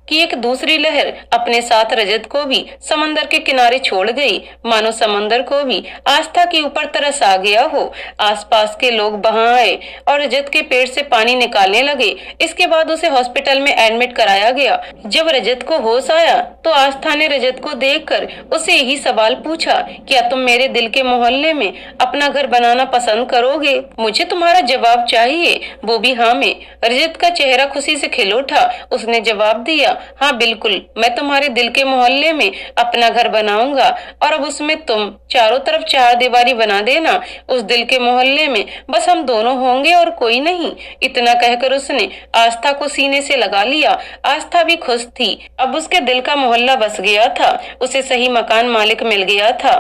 कि एक दूसरी लहर अपने साथ रजत को भी समंदर के किनारे छोड़ गई। मानो समंदर को भी आस्था के ऊपर तरस आ गया हो। आसपास के लोग वहां आए और रजत के पेट से पानी निकालने लगे। इसके बाद उसे हॉस्पिटल में एडमिट कराया गया। जब रजत को होश आया तो आस्था ने रजत को देखकर उसे यही सवाल पूछा, क्या तुम मेरे दिल के मोहल्ले में अपना घर बनाना पसंद करोगे? मुझे तुम्हारा जवाब चाहिए, वो भी हाँ में। रजत का चेहरा खुशी से खिल उठा। उसने जवाब दिया, हाँ बिल्कुल, मैं तुम्हारे दिल के मोहल्ले में अपना घर बनाऊंगा और अब उसमें तुम चारों तरफ 4 दीवारी बना देना। उस दिल के मोहल्ले में बस हम दोनों होंगे और कोई नहीं। इतना कहकर उसने आस्था को सीने से लगा लिया। आस्था भी खुश थी। अब उसके दिल का मोहल्ला बस गया था। उसे सही मकान मालिक मिल गया था।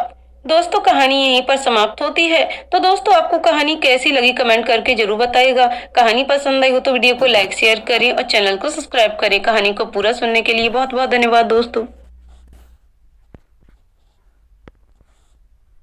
दोस्तों कहानी यहीं पर समाप्त होती है। तो दोस्तों आपको कहानी कैसी लगी कमेंट करके जरूर बताइएगा। कहानी पसंद आई हो तो वीडियो को लाइक शेयर करें और चैनल को सब्सक्राइब करें। कहानी को पूरा सुनने के लिए बहुत बहुत धन्यवाद दोस्तों।